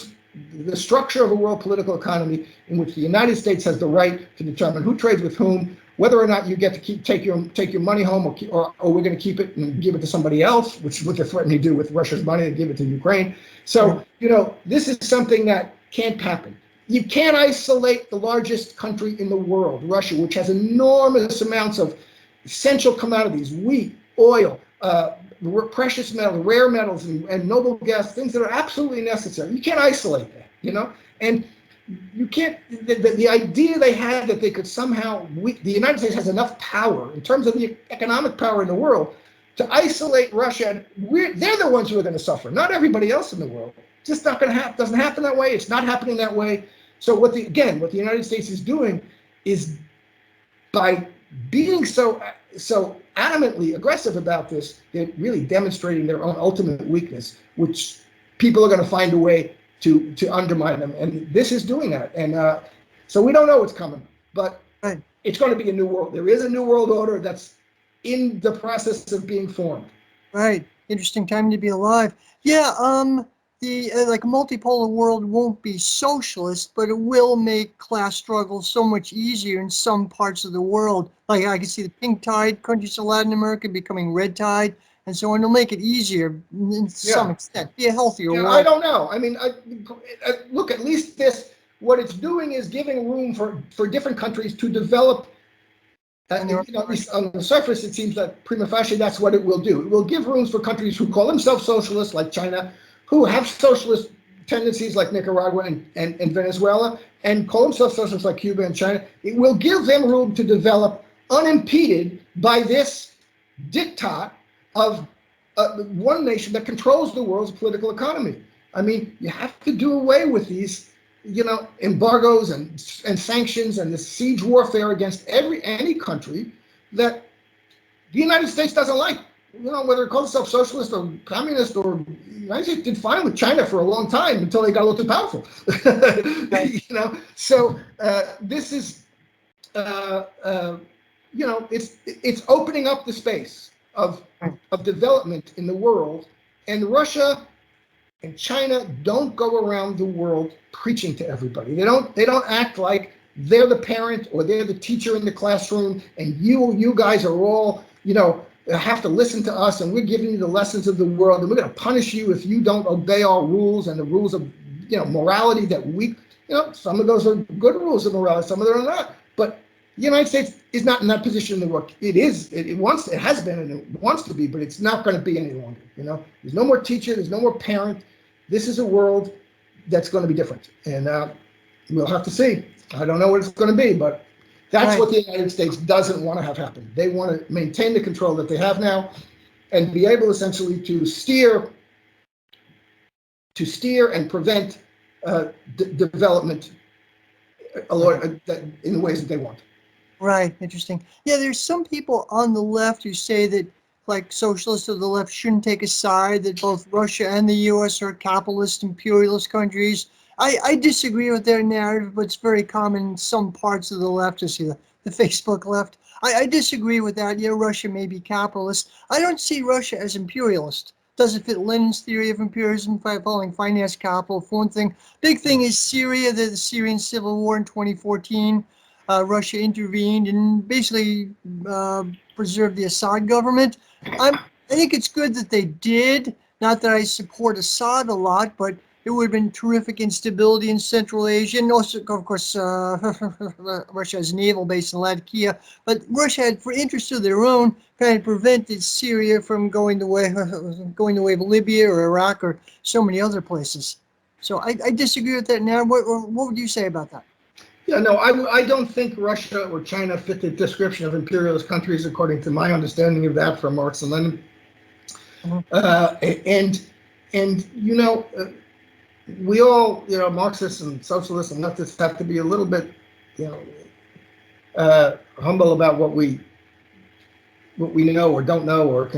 the structure of a world political economy in which the United States has the right to determine who trades with whom, whether or not you get to take your money home, or we're going to keep it and give it to somebody else, which is what they're threatening to do with Russia's money, they give it to Ukraine. So, this is something that can't happen. You can't isolate the largest country in the world, Russia, which has enormous amounts of essential commodities, wheat, oil, precious metals, rare metals, and noble gas, things that are absolutely necessary. You can't isolate that, and you can't, the idea they had that they could somehow, the United States has enough power in terms of the economic power in the world to isolate Russia. They're the ones who are going to suffer, not everybody else in the world. It's just not going to happen. Doesn't happen that way. It's not happening that way. So what the United States is doing is, by being so adamantly aggressive about this, they're really demonstrating their own ultimate weakness, which people are going to find a way to undermine them. And this is doing that. And so we don't know what's coming, but it's going to be a new world. There is a new world order that's in the process of being formed. Right. Interesting time to be alive. Yeah. The multipolar world won't be socialist, but it will make class struggles so much easier in some parts of the world. Like I can see the pink tide countries of Latin America becoming red tide, and so on. It'll make it easier in some extent. Be a healthier world. I don't know. I mean, look, at least what it's doing is giving room for different countries to develop. At least on the surface, it seems that prima facie that's what it will do. It will give rooms for countries who call themselves socialists, like China, who have socialist tendencies like Nicaragua and Venezuela, and call themselves socialists like Cuba and China. It will give them room to develop unimpeded by this diktat of one nation that controls the world's political economy. I mean, you have to do away with these, embargoes and sanctions and the siege warfare against any country that the United States doesn't like. Whether it calls itself socialist or communist, or the United States did fine with China for a long time until they got a little too powerful. So this is, it's opening up the space of development in the world, and Russia and China don't go around the world preaching to everybody. They don't act like they're the parent or they're the teacher in the classroom, and you guys are all, have to listen to us, and we're giving you the lessons of the world, and we're going to punish you if you don't obey our rules and the rules of, morality that we, some of those are good rules of morality, some of them are not. But the United States is not in that position in the world. It has been, and it wants to be, but it's not going to be any longer. There's no more teacher, there's no more parent. This is a world that's going to be different, and we'll have to see. I don't know what it's going to be, but that's what the United States doesn't want to have happen. They want to maintain the control that they have now, and be able essentially to steer and prevent development in the ways that they want. Right. Interesting. Yeah, there's some people on the left who say that, like, socialists of the left shouldn't take a side, that both Russia and the U.S. are capitalist, imperialist countries. I disagree with their narrative, but it's very common in some parts of the left, as the Facebook left. I disagree with that. Yeah, Russia may be capitalist. I don't see Russia as imperialist. Doesn't fit Lenin's theory of imperialism, following finance capital, for one thing. Big thing is Syria, the Syrian civil war in 2014. Russia intervened and basically preserved the Assad government. I think it's good that they did. Not that I support Assad a lot, but it would have been terrific instability in Central Asia, and also, of course, Russia has a naval base in Latakia, but Russia had, for interests of their own, kind of prevented Syria from going the way of Libya or Iraq or so many other places. So I disagree with that now. What would you say about that? Yeah, no, I don't think Russia or China fit the description of imperialist countries, according to my understanding of that from Marx and Lenin. And we all, Marxists and socialists and leftists have to be a little bit, humble about what we know or don't know, or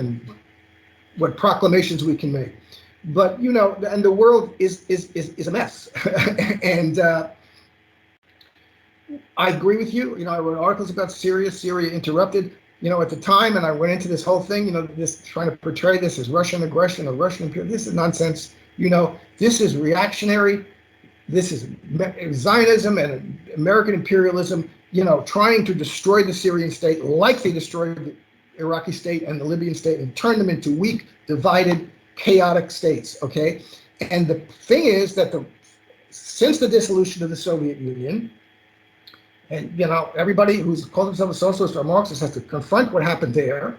what proclamations we can make. But and the world is a mess, and I agree with you. I wrote articles about Syria. Syria interrupted. At the time, and I went into this whole thing. This trying to portray this as Russian aggression or Russian imperialism. This is nonsense. This is reactionary. This is Zionism and American imperialism. Trying to destroy the Syrian state like they destroyed the Iraqi state and the Libyan state and turn them into weak, divided, chaotic states. Okay, and the thing is that since the dissolution of the Soviet Union. And everybody who's called themselves a socialist or Marxist has to confront what happened there,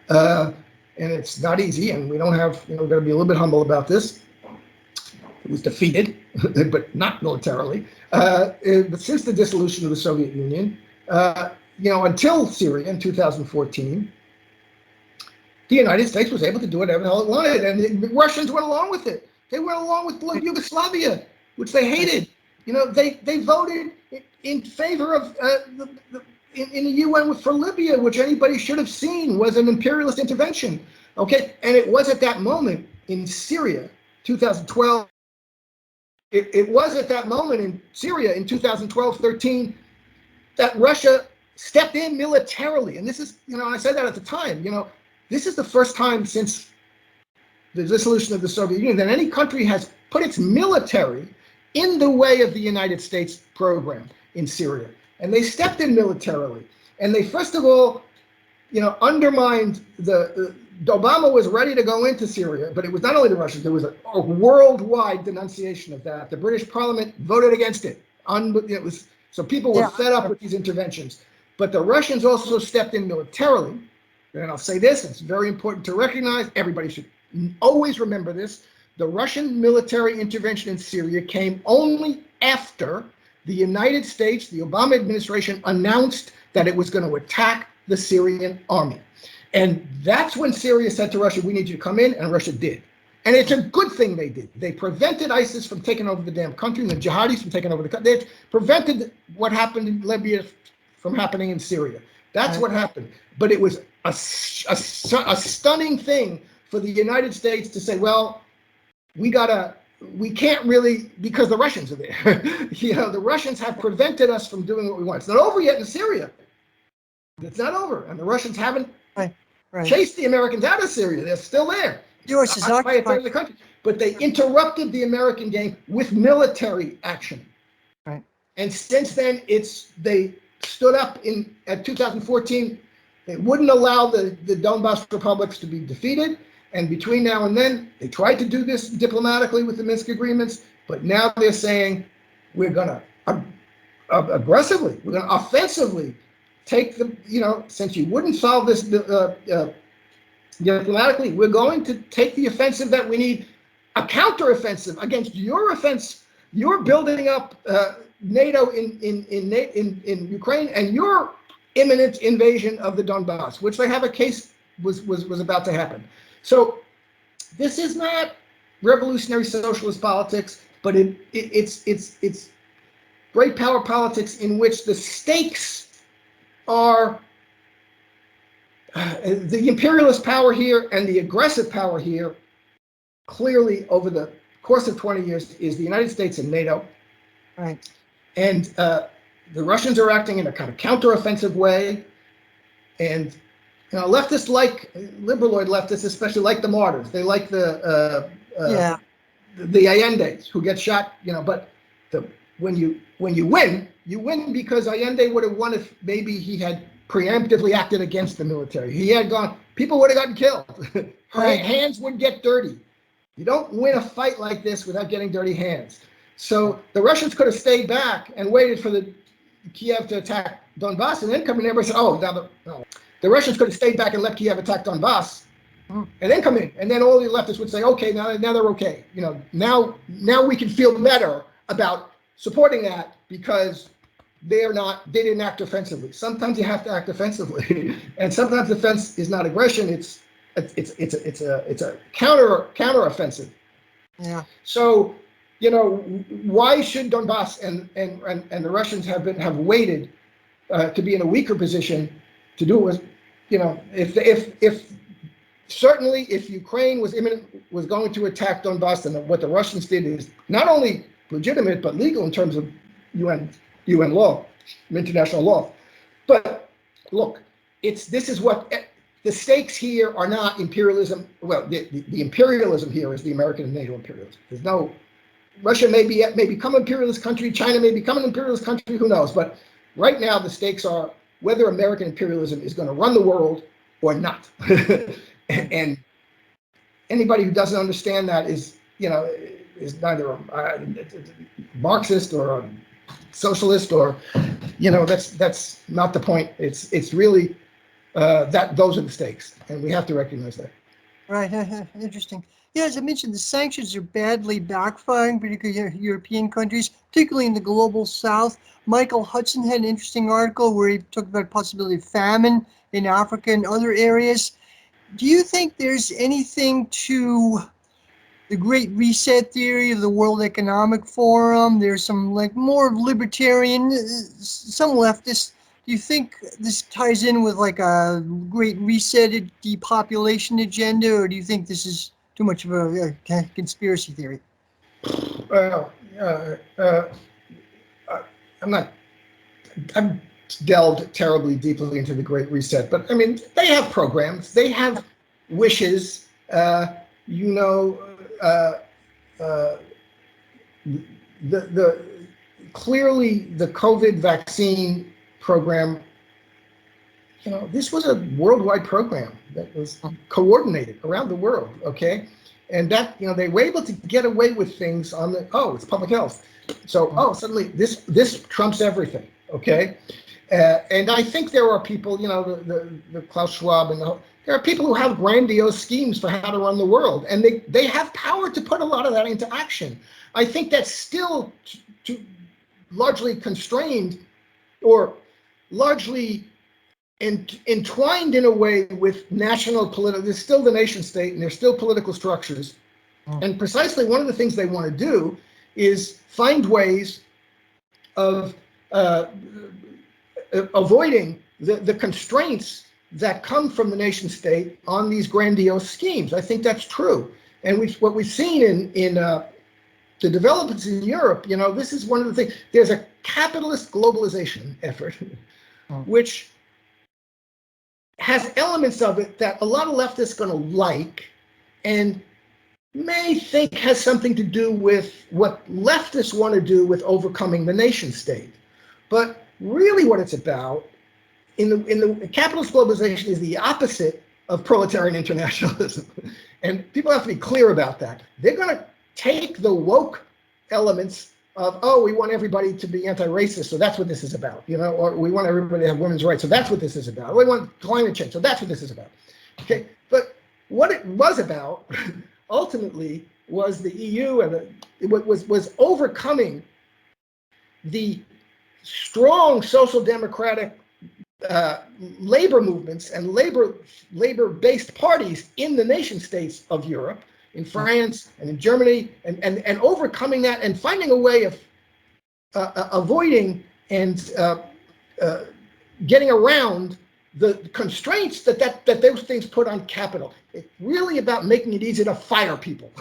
and it's not easy. And we don't have, we've got to be a little bit humble about this. It was defeated, but not militarily. But since the dissolution of the Soviet Union, until Syria in 2014, the United States was able to do whatever the hell it wanted, and the Russians went along with it. They went along with Yugoslavia, which they hated. They voted in favor of in the UN for Libya, which anybody should have seen was an imperialist intervention. Okay, and it was at that moment in Syria, 2012. It was at that moment in Syria in 2012-13 that Russia stepped in militarily, and this is, I said that at the time. This is the first time since the dissolution of the Soviet Union that any country has put its military in the way of the United States program in Syria. And they stepped in militarily. And they, first of all, undermined Obama was ready to go into Syria, but it was not only the Russians, there was a worldwide denunciation of that. The British Parliament voted against it. So people were fed up with these interventions. But the Russians also stepped in militarily. And I'll say this, it's very important to recognize, everybody should always remember this. The Russian military intervention in Syria came only after the United States, the Obama administration, announced that it was going to attack the Syrian army. And that's when Syria said to Russia, we need you to come in, and Russia did. And it's a good thing they did. They prevented ISIS from taking over the damn country, and the jihadis from taking over the country. They prevented what happened in Libya from happening in Syria. That's what happened. But it was a stunning thing for the United States to say, well, we can't really, because the Russians are there. The Russians have prevented us from doing what we want. It's not over yet in Syria. It's not over. And the Russians haven't chased the Americans out of Syria. They're still there. US is occupied the country. But they interrupted the American game with military action. Right. And since then, they stood up at 2014. They wouldn't allow the Donbas republics to be defeated. And between now and then, they tried to do this diplomatically with the Minsk agreements, but now they're saying we're going to aggressively, we're going to offensively take since you wouldn't solve this diplomatically, we're going to take the offensive that we need, a counteroffensive against your offense. You're building up NATO in Ukraine and your imminent invasion of the Donbass, which they have a case was about to happen. So this is not revolutionary socialist politics, but it's great power politics in which the stakes are the imperialist power here and the aggressive power here. Clearly, over the course of 20 years, is the United States and NATO. Right. And the Russians are acting in a kind of counteroffensive way, and leftists liberaloid leftists especially like the martyrs. They like the Allende's who get shot. But when you win, you win because Allende would have won if maybe he had preemptively acted against the military. He had gone, people would have gotten killed. Hands would get dirty. You don't win a fight like this without getting dirty hands. So the Russians could have stayed back and waited for the Kiev to attack Donbass and then come in. Everybody said, "Oh, now the Russians could have stayed back and let Kiev attack Donbass, and then come in." And then all the leftists would say, "Okay, now they're okay. Now we can feel better about supporting that because they didn't act offensively." Sometimes you have to act offensively, and sometimes defense is not aggression. It's a counter offensive. Yeah. So, why should Donbass and the Russians have waited to be in a weaker position to do it? If Ukraine was going to attack Donbass, then what the Russians did is not only legitimate but legal in terms of UN law, international law. But look, this is what the stakes here are not imperialism. Well, the imperialism here is the American and NATO imperialism. There's no Russia may become an imperialist country, China may become an imperialist country, who knows? But right now the stakes are whether American imperialism is going to run the world or not. And anybody who doesn't understand that is neither a Marxist or a socialist or that's not the point. It's really that those are the stakes, and we have to recognize that. Right. Interesting. Yeah, as I mentioned, the sanctions are badly backfiring, particularly in European countries, particularly in the global south. Michael Hudson had an interesting article where he talked about possibility of famine in Africa and other areas. Do you think there's anything to the Great Reset theory of the World Economic Forum? There's some more libertarian, some leftists. Do you think this ties in with a Great Reset depopulation agenda, or do you think this is too much of a conspiracy theory? Well, I've delved terribly deeply into the Great Reset, but I mean, they have programs, they have wishes. Clearly the COVID vaccine program, this was a worldwide program that was coordinated around the world, okay? And that, they were able to get away with things on it's public health. So, suddenly this trumps everything, okay? And I think there are people, the Klaus Schwab there are people who have grandiose schemes for how to run the world, and they have power to put a lot of that into action. I think that's still largely constrained or largely entwined in a way with national political. There's still the nation state and there's still political structures. And precisely one of the things they want to do is find ways of avoiding the constraints that come from the nation state on these grandiose schemes. I think that's true. And what we've seen in the developments in Europe, this is one of the things. There's a capitalist globalization effort, which has elements of it that a lot of leftists are going to like and may think has something to do with what leftists want to do with overcoming the nation state. But really what it's about in the capitalist globalization is the opposite of proletarian internationalism. And people have to be clear about that. They're going to take the woke elements of, we want everybody to be anti-racist, so that's what this is about, or we want everybody to have women's rights, so that's what this is about. We want climate change, so that's what this is about. Okay, but what it was about ultimately was the EU and was overcoming the strong social democratic labor movements and labor-based parties in the nation states of Europe, in France and in Germany, and overcoming that and finding a way of avoiding and getting around the constraints that those things put on capital. It's really about making it easier to fire people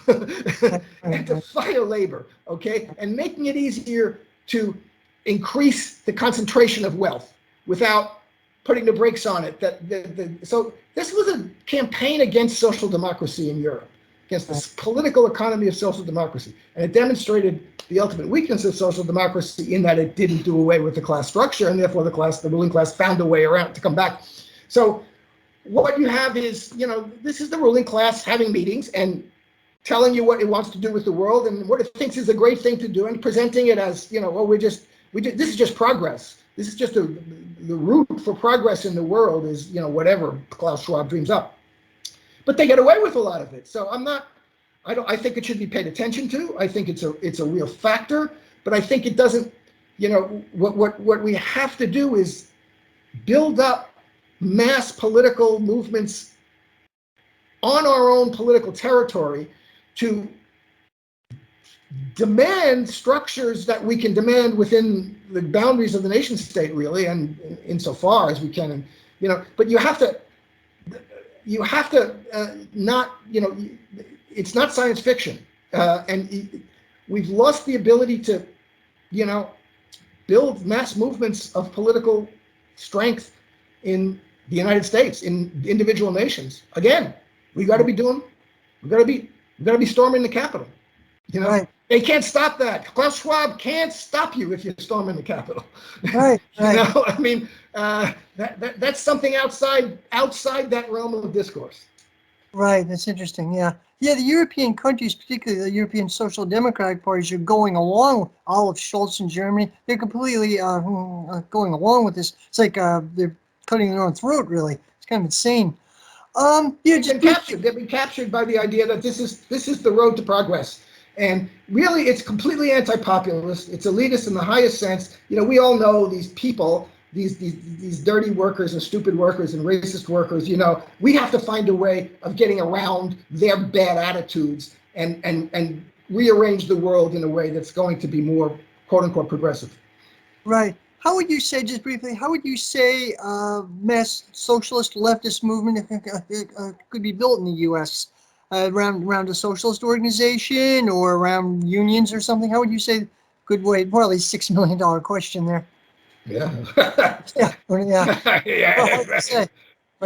and to fire labor, okay, and making it easier to increase the concentration of wealth without putting the brakes on it. So this was a campaign against social democracy in Europe, against this political economy of social democracy. And it demonstrated the ultimate weakness of social democracy in that it didn't do away with the class structure, and therefore the ruling class found a way around to come back. So what you have is, this is the ruling class having meetings, and telling you what it wants to do with the world and what it thinks is a great thing to do, and presenting it as, well, this is just progress. This is just the route for progress in the world is, whatever Klaus Schwab dreams up. But they get away with a lot of it. So I think it should be paid attention to. I think it's a real factor, but I think it doesn't, what we have to do is build up mass political movements on our own political territory to demand structures that we can demand within the boundaries of the nation state, really, and insofar as we can, but you have to not, it's not science fiction, and we've lost the ability to, build mass movements of political strength in the United States, in individual nations. Again, we got to be storming the Capitol. Right. They can't stop that. Klaus Schwab can't stop you if you're storming the Capitol. Right. I mean, that's something outside that realm of discourse. Right. That's interesting. Yeah. Yeah. The European countries, particularly the European Social Democratic parties, are going along. Olaf Scholz in Germany, they're completely going along with this. It's like they're cutting their own throat. Really, it's kind of insane. They've been captured by the idea that this is the road to progress. And really, it's completely anti-populist. It's elitist in the highest sense. We all know these people, these dirty workers and stupid workers and racist workers. We have to find a way of getting around their bad attitudes and rearrange the world in a way that's going to be more, quote unquote, progressive. Right. How would you say, just briefly, mass socialist leftist movement could be built in the U.S.? Around a socialist organization or around unions or something? How would you say good way? Probably $6 million question there. Yeah. Yeah. Well, I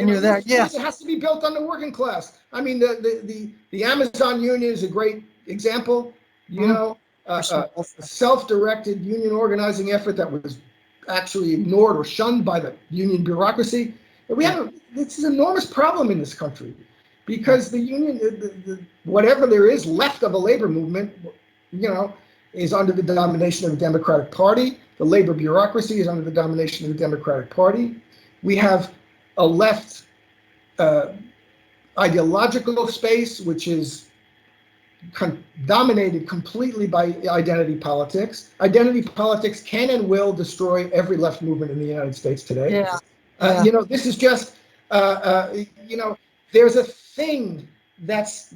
knew that. Yeah. It has to be built on the working class. I mean, the Amazon Union is a great example. A self-directed union organizing effort that was actually ignored or shunned by the union bureaucracy. But this is an enormous problem in this country. Because the union, whatever there is left of a labor movement, is under the domination of the Democratic Party. The labor bureaucracy is under the domination of the Democratic Party. We have a left ideological space, which is dominated completely by identity politics. Identity politics can and will destroy every left movement in the United States today. Yeah. This is just, there's a thing that's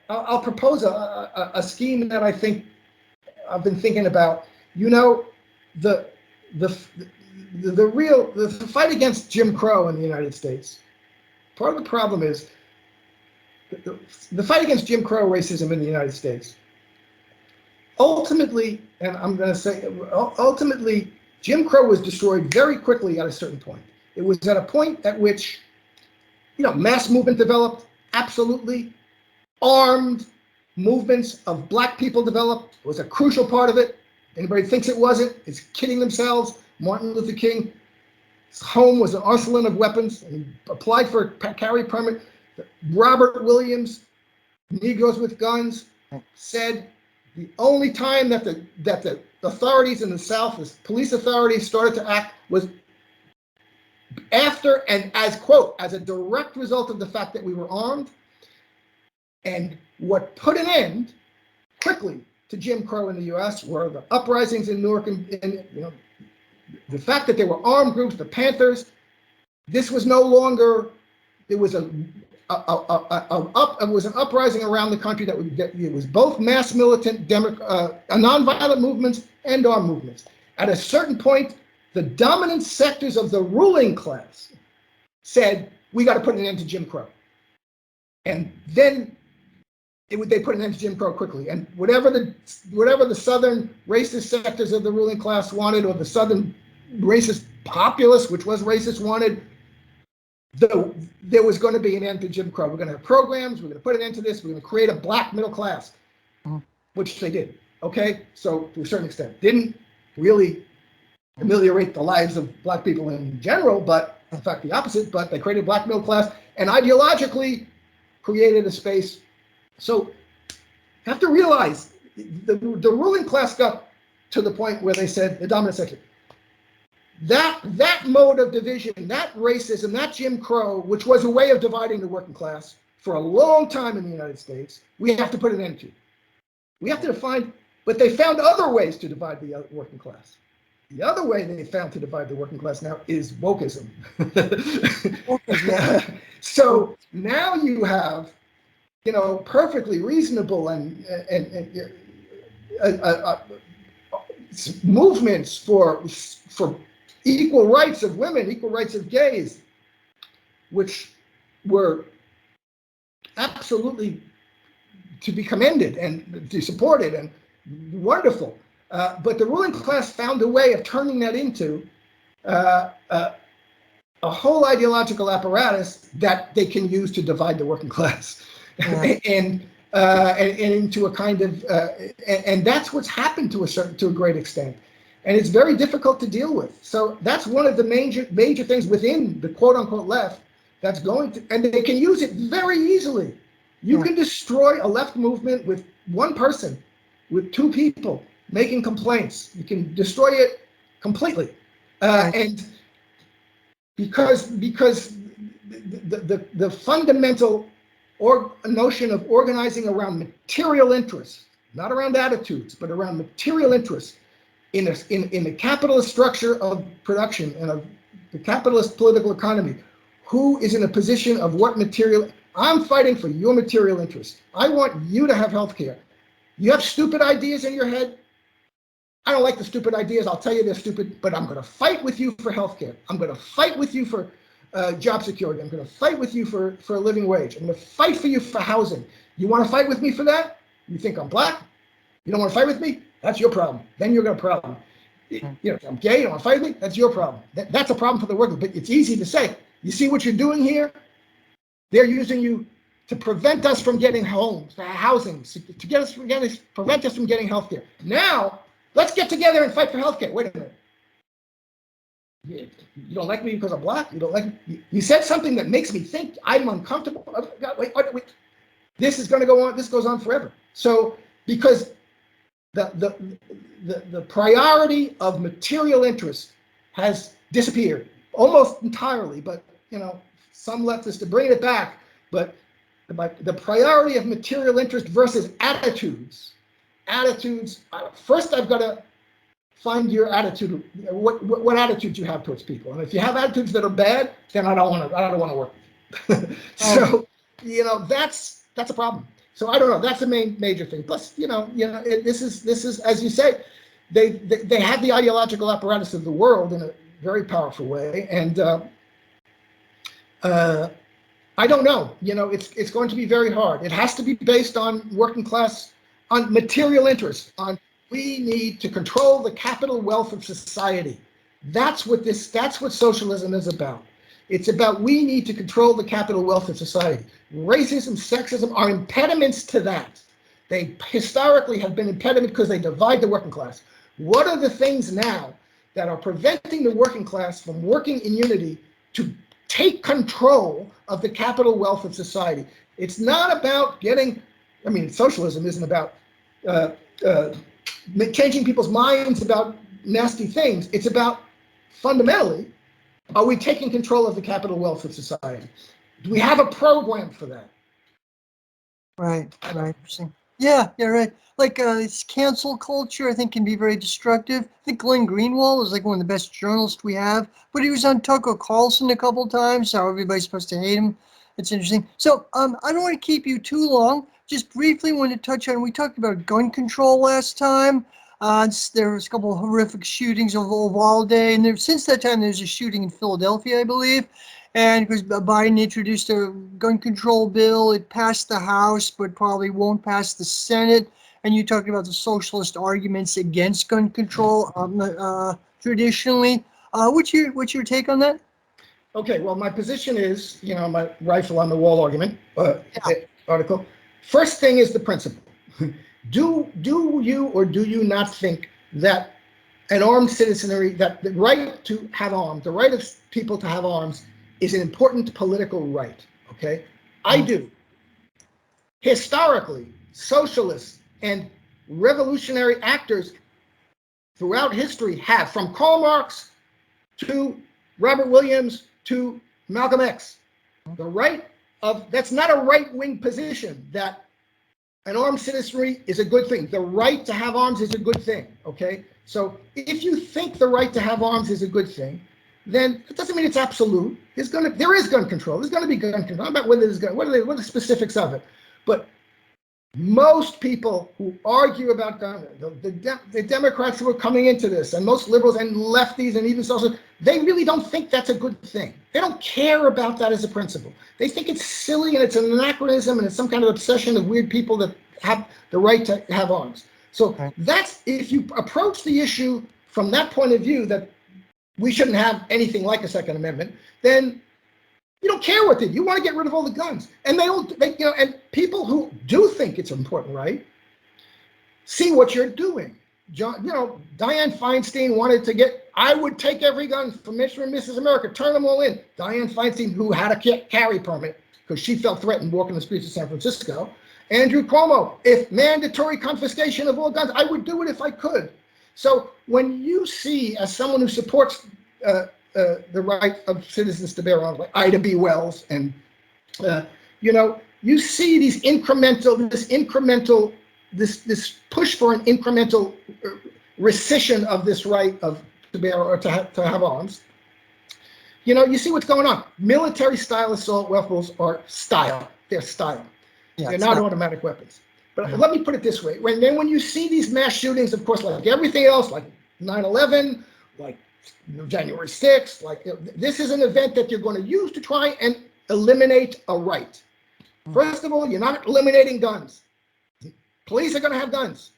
I'll propose a scheme that I think I've been thinking about. The fight against Jim Crow in the United States. Part of the problem is the fight against Jim Crow racism in the United States. Ultimately, and I'm going to say, Jim Crow was destroyed very quickly at a certain point. It was at a point at which mass movement developed, absolutely. Armed movements of black people developed. It was a crucial part of it. Anybody thinks it wasn't is kidding themselves. Martin Luther King's home was an arsenal of weapons, and he applied for a carry permit. Robert Williams, Negroes with Guns, said the only time that the authorities in the South, the police authorities, started to act was after and as, quote, as a direct result of the fact that we were armed. And what put an end quickly to Jim Crow in the U.S. were the uprisings in Newark and the fact that there were armed groups, the Panthers. This was no longer. It was an uprising around the country it was both mass militant, nonviolent movements and armed movements. At a certain point, the dominant sectors of the ruling class said, we got to put an end to Jim Crow. And then they put an end to Jim Crow quickly. And whatever the southern racist sectors of the ruling class wanted, or the southern racist populace, which was racist, wanted, there was going to be an end to Jim Crow. We're going to have programs. We're going to put an end to this. We're going to create a black middle class, which they did. Okay? So to a certain extent. Didn't really ameliorate the lives of black people in general, but in fact the opposite. But they created a black middle class and ideologically created a space So you have to realize the ruling class got to the point where they said, the dominant section, that mode of division, that racism, that Jim Crow, which was a way of dividing the working class for a long time in the United States, we have to put an end to. We have to define, but they found other ways to divide the working class. The other way they found to divide the working class now is wokeism. So now you have, perfectly reasonable and movements for equal rights of women, equal rights of gays, which were absolutely to be commended and to be supported and wonderful. But the ruling class found a way of turning that into a whole ideological apparatus that they can use to divide the working class, and into a kind of and that's what's happened to a great extent, and it's very difficult to deal with. So that's one of the major things within the quote unquote left that's going to, and they can use it very easily. You can destroy a left movement with one person, with two people making complaints. You can destroy it completely, and because the fundamental notion of organizing around material interests, not around attitudes, but around material interests in the capitalist structure of production and of the capitalist political economy, who is in a position of what material. I'm fighting for your material interests. I want you to have health care. You have stupid ideas in your head. I don't like the stupid ideas. I'll tell you they're stupid, but I'm going to fight with you for health care. I'm going to fight with you for job security. I'm going to fight with you for a living wage. I'm going to fight for you for housing. You want to fight with me for that? You think I'm black? You don't want to fight with me? That's your problem. Then you're going to problem. I'm gay. You don't want to fight with me? That's your problem. That's a problem for the workers. But it's easy to say. You see what you're doing here? They're using you to prevent us from getting homes, housing, to prevent us from getting health care. Now, let's get together and fight for health care. Wait a minute. You don't like me because I'm black? You don't like me? You said something that makes me think I'm uncomfortable. Wait. This is going to go on. This goes on forever. So, because the priority of material interest has disappeared almost entirely, but some leftists to bring it back, but the priority of material interest versus attitudes. First, I've got to find your attitude, what attitudes you have towards people, and if you have attitudes that are bad, then I don't want to work with you. So, that's a problem. So I don't know. That's the major thing. Plus, this is as you say, they have the ideological apparatus of the world in a very powerful way, and I don't know. It's going to be very hard. It has to be based on working class, on material interests, on we need to control the capital wealth of society. That's what socialism is about. It's about we need to control the capital wealth of society. Racism, sexism are impediments to that. They historically have been impediments because they divide the working class. What are the things now that are preventing the working class from working in unity to take control of the capital wealth of society? It's not about socialism isn't about changing people's minds about nasty things. It's about, fundamentally, are we taking control of the capital wealth of society? Do we have a program for that? Right. Interesting. Yeah, right. Like this cancel culture, I think, can be very destructive. I think Glenn Greenwald is like one of the best journalists we have, but he was on Tucker Carlson a couple times, how everybody's supposed to hate him. It's interesting. So I don't want to keep you too long. Just briefly want to touch on, we talked about gun control last time. There was a couple of horrific shootings of Uvalde, and since that time there's a shooting in Philadelphia, I believe. And because Biden introduced a gun control bill, it passed the House, but probably won't pass the Senate. And you talked about the socialist arguments against gun control traditionally. What's your take on that? Okay, well, my position is, my rifle on the wall argument article. First thing is the principle. Do you or do you not think that an armed citizenry, that the right to have arms, the right of people to have arms, is an important political right? Okay, I do. historically, socialists and revolutionary actors throughout history have, from Karl Marx to Robert Williams to Malcolm X. The right of, that's not a right-wing position, that an armed citizenry is a good thing. The right to have arms is a good thing, okay? So if you think the right to have arms is a good thing, then it doesn't mean it's absolute. There is gun control. There's going to be gun control. About whether there's gun, what are the specifics of it? But most people who argue about gun, the Democrats who are coming into this, and most liberals and lefties and even socialists, they really don't think that's a good thing. They don't care about that as a principle. They think it's silly and it's an anachronism and it's some kind of obsession of weird people that have the right to have arms. So that's, if you approach the issue from that point of view, that we shouldn't have anything like a Second Amendment, then you don't care what they do. You want to get rid of all the guns. And and people who do think it's an important right see what you're doing. Dianne Feinstein wanted to I would take every gun from Mr. and Mrs. America, turn them all in. Dianne Feinstein, who had a carry permit because she felt threatened walking the streets of San Francisco. Andrew Cuomo, if mandatory confiscation of all guns, I would do it if I could. So when you see, as someone who supports the right of citizens to bear arms, like Ida B. Wells, and you see this push for an incremental rescission of this right to bear or to have arms. You see what's going on. Military style assault rifles are style. They're style. Yeah, they're not automatic weapons. But let me put it this way. When you see these mass shootings, of course, like everything else, like 9/11, like January 6th, this is an event that you're going to use to try and eliminate a right. First of all, you're not eliminating guns. Police are going to have guns.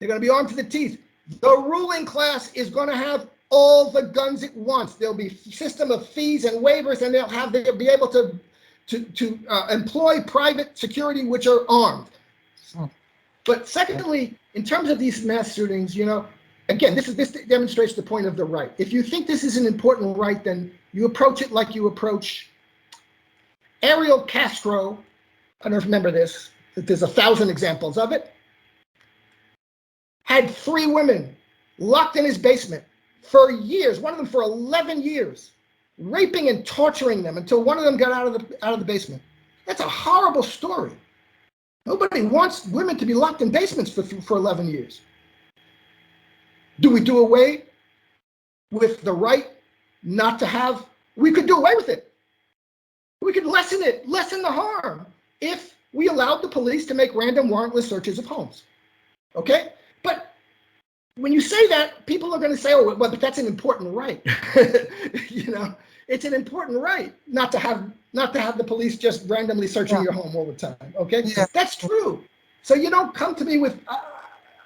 They're going to be armed to the teeth. The ruling class is going to have all the guns it wants. There'll be a system of fees and waivers, and they'll be able to employ private security, which are armed. But secondly, in terms of these mass shootings, again, this demonstrates the point of the right. If you think this is an important right, then you approach it like you approach Ariel Castro. I don't know if you remember this. There's 1,000 examples of it. Had 3 women locked in his basement for years, one of them for 11 years, raping and torturing them until one of them got out of the basement. That's a horrible story. Nobody wants women to be locked in basements for 11 years. Do we do away with the right not to have? We could do away with it. We could lessen the harm if we allowed the police to make random warrantless searches of homes. Okay? But when you say that, people are going to say, oh, well, but that's an important right. It's an important right not to have the police just randomly searching your home all the time. Okay? Yeah. That's true. So you don't come to me with,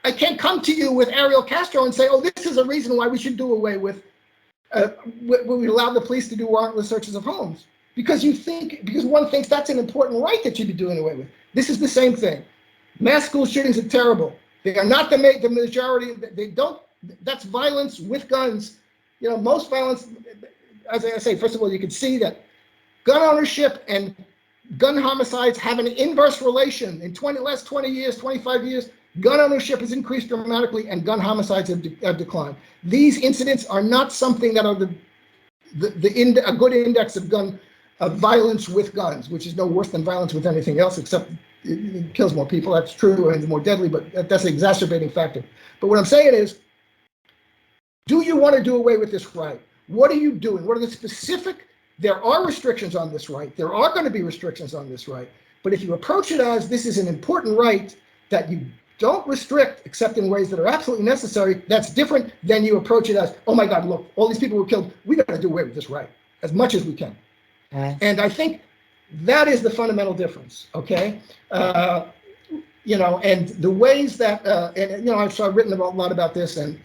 I can't come to you with Ariel Castro and say, oh, this is a reason why we should do away with, when we allow the police to do warrantless searches of homes. Because one thinks that's an important right that you'd be doing away with. This is the same thing. Mass school shootings are terrible. They are not the majority. That's violence with guns. Most violence, as I say, first of all, you can see that gun ownership and gun homicides have an inverse relation. In last 20 years, 25 years, gun ownership has increased dramatically and gun homicides have declined. These incidents are not something that are a good index of violence with guns, which is no worse than violence with anything else, except it kills more people. That's true, and it's more deadly, but that's an exacerbating factor. But what I'm saying is, do you want to do away with this right? What are you doing? What are the specific? There are restrictions on this right. There are going to be restrictions on this right. But if you approach it as this is an important right that you don't restrict except in ways that are absolutely necessary, that's different than you approach it as, oh my God, look, all these people were killed. We got to do away with this right as much as we can. And I think that is the fundamental difference, okay? And the ways that, I've written a lot about this, and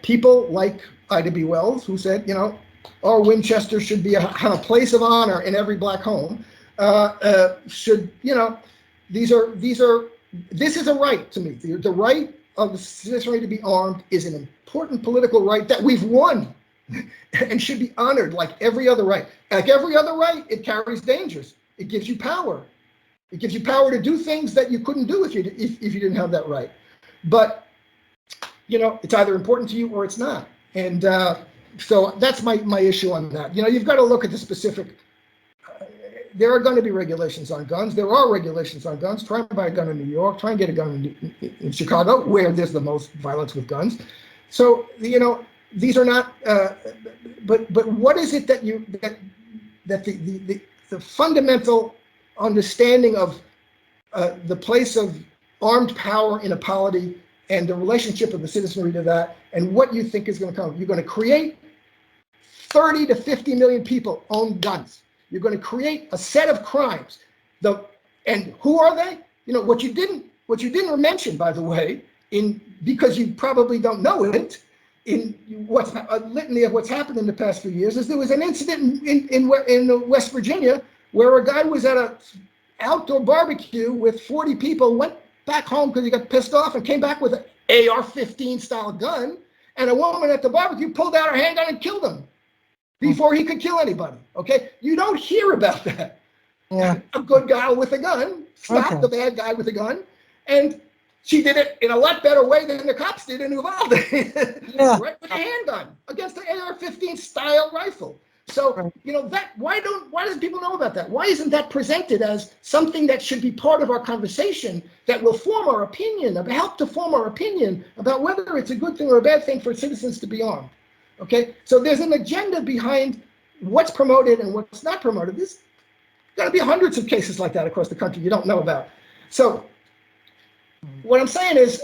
people like Ida B. Wells, who said, our Winchester should be have a place of honor in every black home. This is a right to me. The right of the citizenry to be armed is an important political right that we've won. And should be honored like every other right. Like every other right, it carries dangers. It gives you power. It gives you power to do things that you couldn't do if you didn't have that right. But it's either important to you or it's not. And so that's my issue on that. You've got to look at the specific. There are going to be regulations on guns. There are regulations on guns. Try and buy a gun in New York. Try and get a gun in Chicago, where there's the most violence with guns. So these are not. But what is it that the fundamental understanding of the place of armed power in a polity and the relationship of the citizenry to that, and what you think is going to come? You're going to create 30 to 50 million people own guns. You're going to create a set of crimes. And who are they? What you didn't mention, by the way, because you probably don't know it, in what's a litany of what's happened in the past few years, is there was an incident in West Virginia where a guy was at an outdoor barbecue with 40 people, went back home because he got pissed off, and came back with an AR-15 style gun, and a woman at the barbecue pulled out her handgun and killed him before he could kill anybody. Okay, you don't hear about that. Yeah. A good guy with a gun stopped the bad guy with a gun, and she did it in a lot better way than the cops did in Uvalde. Yeah. Right, with a handgun against an AR-15 style rifle. So why doesn't people know about that? Why isn't that presented as something that should be part of our conversation, that will form our opinion, help to form our opinion about whether it's a good thing or a bad thing for citizens to be armed? Okay, so there's an agenda behind what's promoted and what's not promoted. There's got to be hundreds of cases like that across the country you don't know about. So what I'm saying is,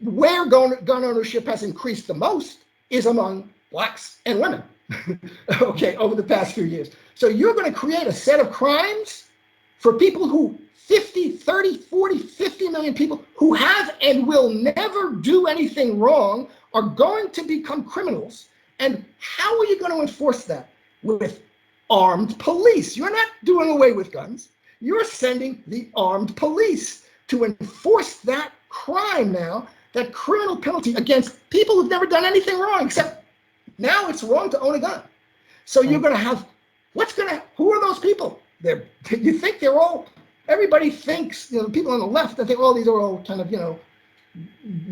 where gun ownership has increased the most is among blacks and women. Okay, over the past few years. So you're going to create a set of crimes for people who 50, 30, 40, 50 million people who have and will never do anything wrong are going to become criminals. And how are you going to enforce that? With armed police. You're not doing away with guns. You're sending the armed police to enforce that crime now, that criminal penalty against people who've never done anything wrong, except now it's wrong to own a gun. So you're going to have, who are those people? You think they're all, everybody thinks, people on the left, that these are all kind of,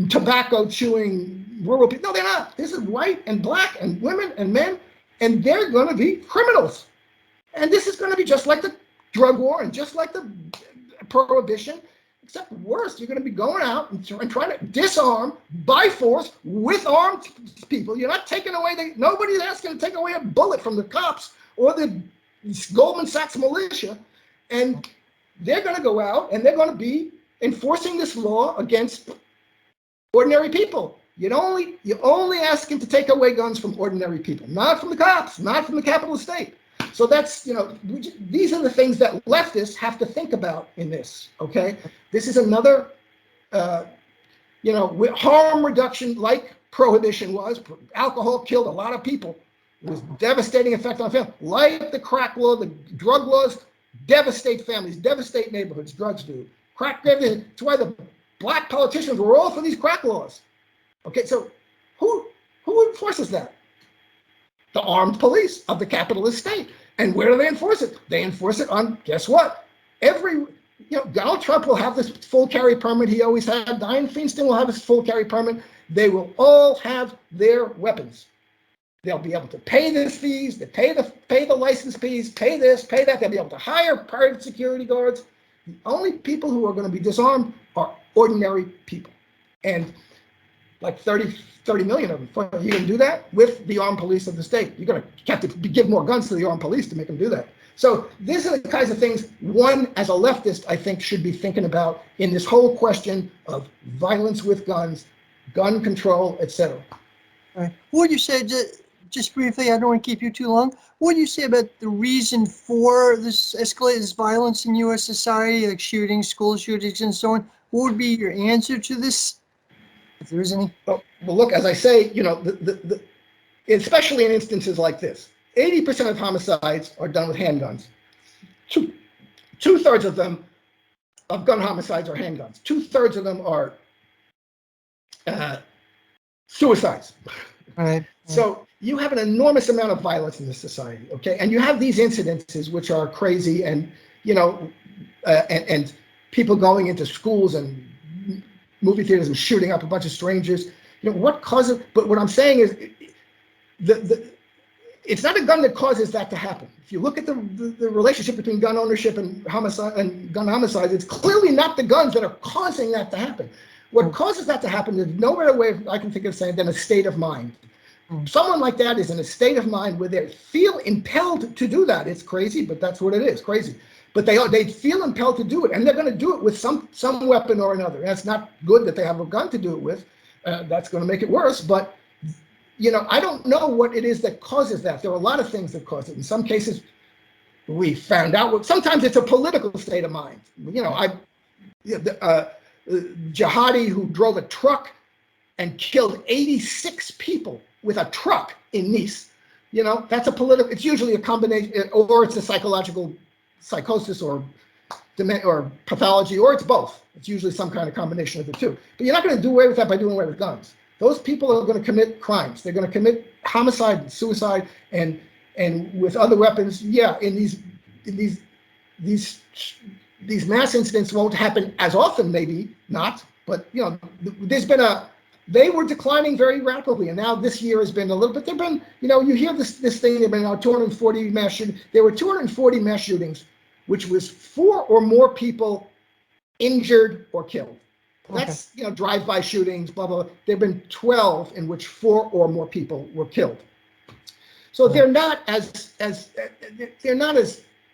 tobacco chewing rural people. No, they're not. This is white and black and women and men, and they're going to be criminals. And this is going to be just like the drug war and just like the prohibition, except worse. You're going to be going out and trying to disarm by force with armed people. You're not taking away, nobody's asking to take away a bullet from the cops or the Goldman Sachs militia. And they're going to go out and they're going to be enforcing this law against ordinary people. You're only asking to take away guns from ordinary people, not from the cops, not from the capitalist state. So that's, these are the things that leftists have to think about in this, okay? This is another, harm reduction like prohibition was. Alcohol killed a lot of people. It was devastating effect on families. Like the crack law, the drug laws devastate families, devastate neighborhoods, drugs do. Crack, that's why the black politicians were all for these crack laws. Okay, so who enforces that? The armed police of the capitalist state. And where do they enforce it? They enforce it on, guess what? Donald Trump will have this full carry permit he always had. Dianne Feinstein will have his full carry permit. They will all have their weapons. They'll be able to pay the fees, they pay the license fees, pay this, pay that. They'll be able to hire private security guards. The only people who are going to be disarmed are ordinary people. And like 30 million of them. You can do that with the armed police of the state. You're going to have to give more guns to the armed police to make them do that. So these are the kinds of things one, as a leftist, I think should be thinking about in this whole question of violence with guns, gun control, etc. All right. What would you say, just briefly, I don't want to keep you too long, what do you say about the reason for this escalated violence in U.S. society, like shootings, school shootings, and so on? What would be your answer to this, if there is any? Well, look, as I say, especially in instances like this, 80% of homicides are done with handguns. Two-thirds of them, of gun homicides, are handguns. 2/3 of them are suicides. Right. So you have an enormous amount of violence in this society, okay? And you have these incidences which are crazy, and and people going into schools and movie theaters and shooting up a bunch of strangers. What causes? But what I'm saying is, it's not a gun that causes that to happen. If you look at the relationship between gun ownership and homicide and gun homicides, it's clearly not the guns that are causing that to happen. What causes that to happen is no better way I can think of saying than a state of mind. Someone like that is in a state of mind where they feel impelled to do that. It's crazy, but that's what it is, crazy. But they feel impelled to do it, and they're going to do it with some weapon or another. And it's not good that they have a gun to do it with. That's going to make it worse. But I don't know what it is that causes that. There are a lot of things that cause it. In some cases, we found out. Sometimes it's a political state of mind. Jihadi who drove a truck and killed 86 people with a truck in Nice. That's a political. It's usually a combination, or it's a psychological psychosis or pathology, or it's both. It's usually some kind of combination of the two. But you're not going to do away with that by doing away with guns. Those people are going to commit crimes. They're going to commit homicide, suicide, and with other weapons. Yeah, in these mass incidents won't happen as often, maybe not. But there's been they were declining very rapidly, and now this year has been a little bit. There've been, you hear this thing. There've been now 240 mass shootings. There were 240 mass shootings, which was 4 or more people injured or killed. That's drive-by shootings, blah blah. There've been 12 in which 4 or more people were killed. So they're not as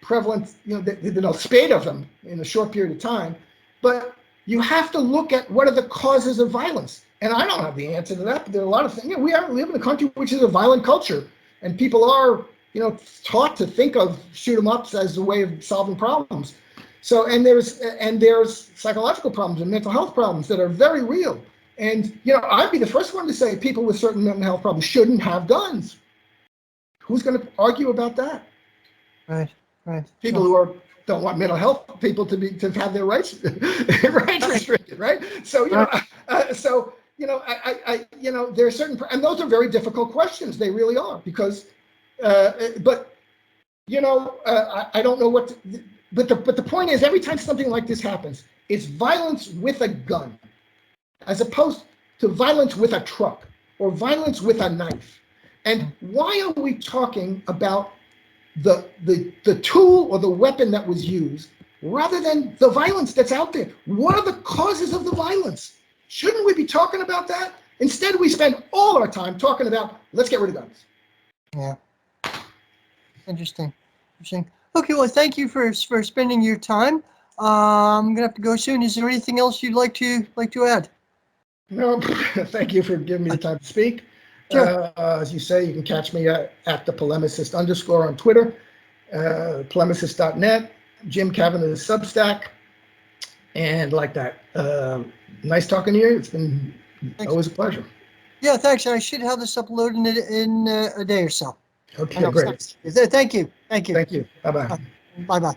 prevalent. There's no spate of them in a short period of time, but you have to look at what are the causes of violence. And I don't have the answer to that, but there are a lot of things. We live in a country which is a violent culture, and people are, taught to think of shoot 'em ups as a way of solving problems. So, and there's psychological problems and mental health problems that are very real. And I'd be the first one to say people with certain mental health problems shouldn't have guns. Who's going to argue about that? Right. People who don't want mental health people to have their rights restricted, right? So there are certain, and those are very difficult questions. They really are, because, I don't know what. But the point is, every time something like this happens, it's violence with a gun, as opposed to violence with a truck or violence with a knife. And why are we talking about the tool or the weapon that was used rather than the violence that's out there? What are the causes of the violence? Shouldn't we be talking about that? Instead, we spend all our time talking about, let's get rid of guns. Yeah. Interesting. Okay, well, thank you for spending your time. I'm gonna have to go soon. Is there anything else you'd like to add? No, thank you for giving me the time to speak. Sure. As you say, you can catch me at the Polemicist _ on Twitter, Polemicist.net, Jim Kavanagh Substack, and like that. Nice talking to you. It's been always a pleasure. Yeah, thanks. I should have this uploaded in a day or so. Okay, great. Thank you. Thank you. Bye-bye. Bye-bye.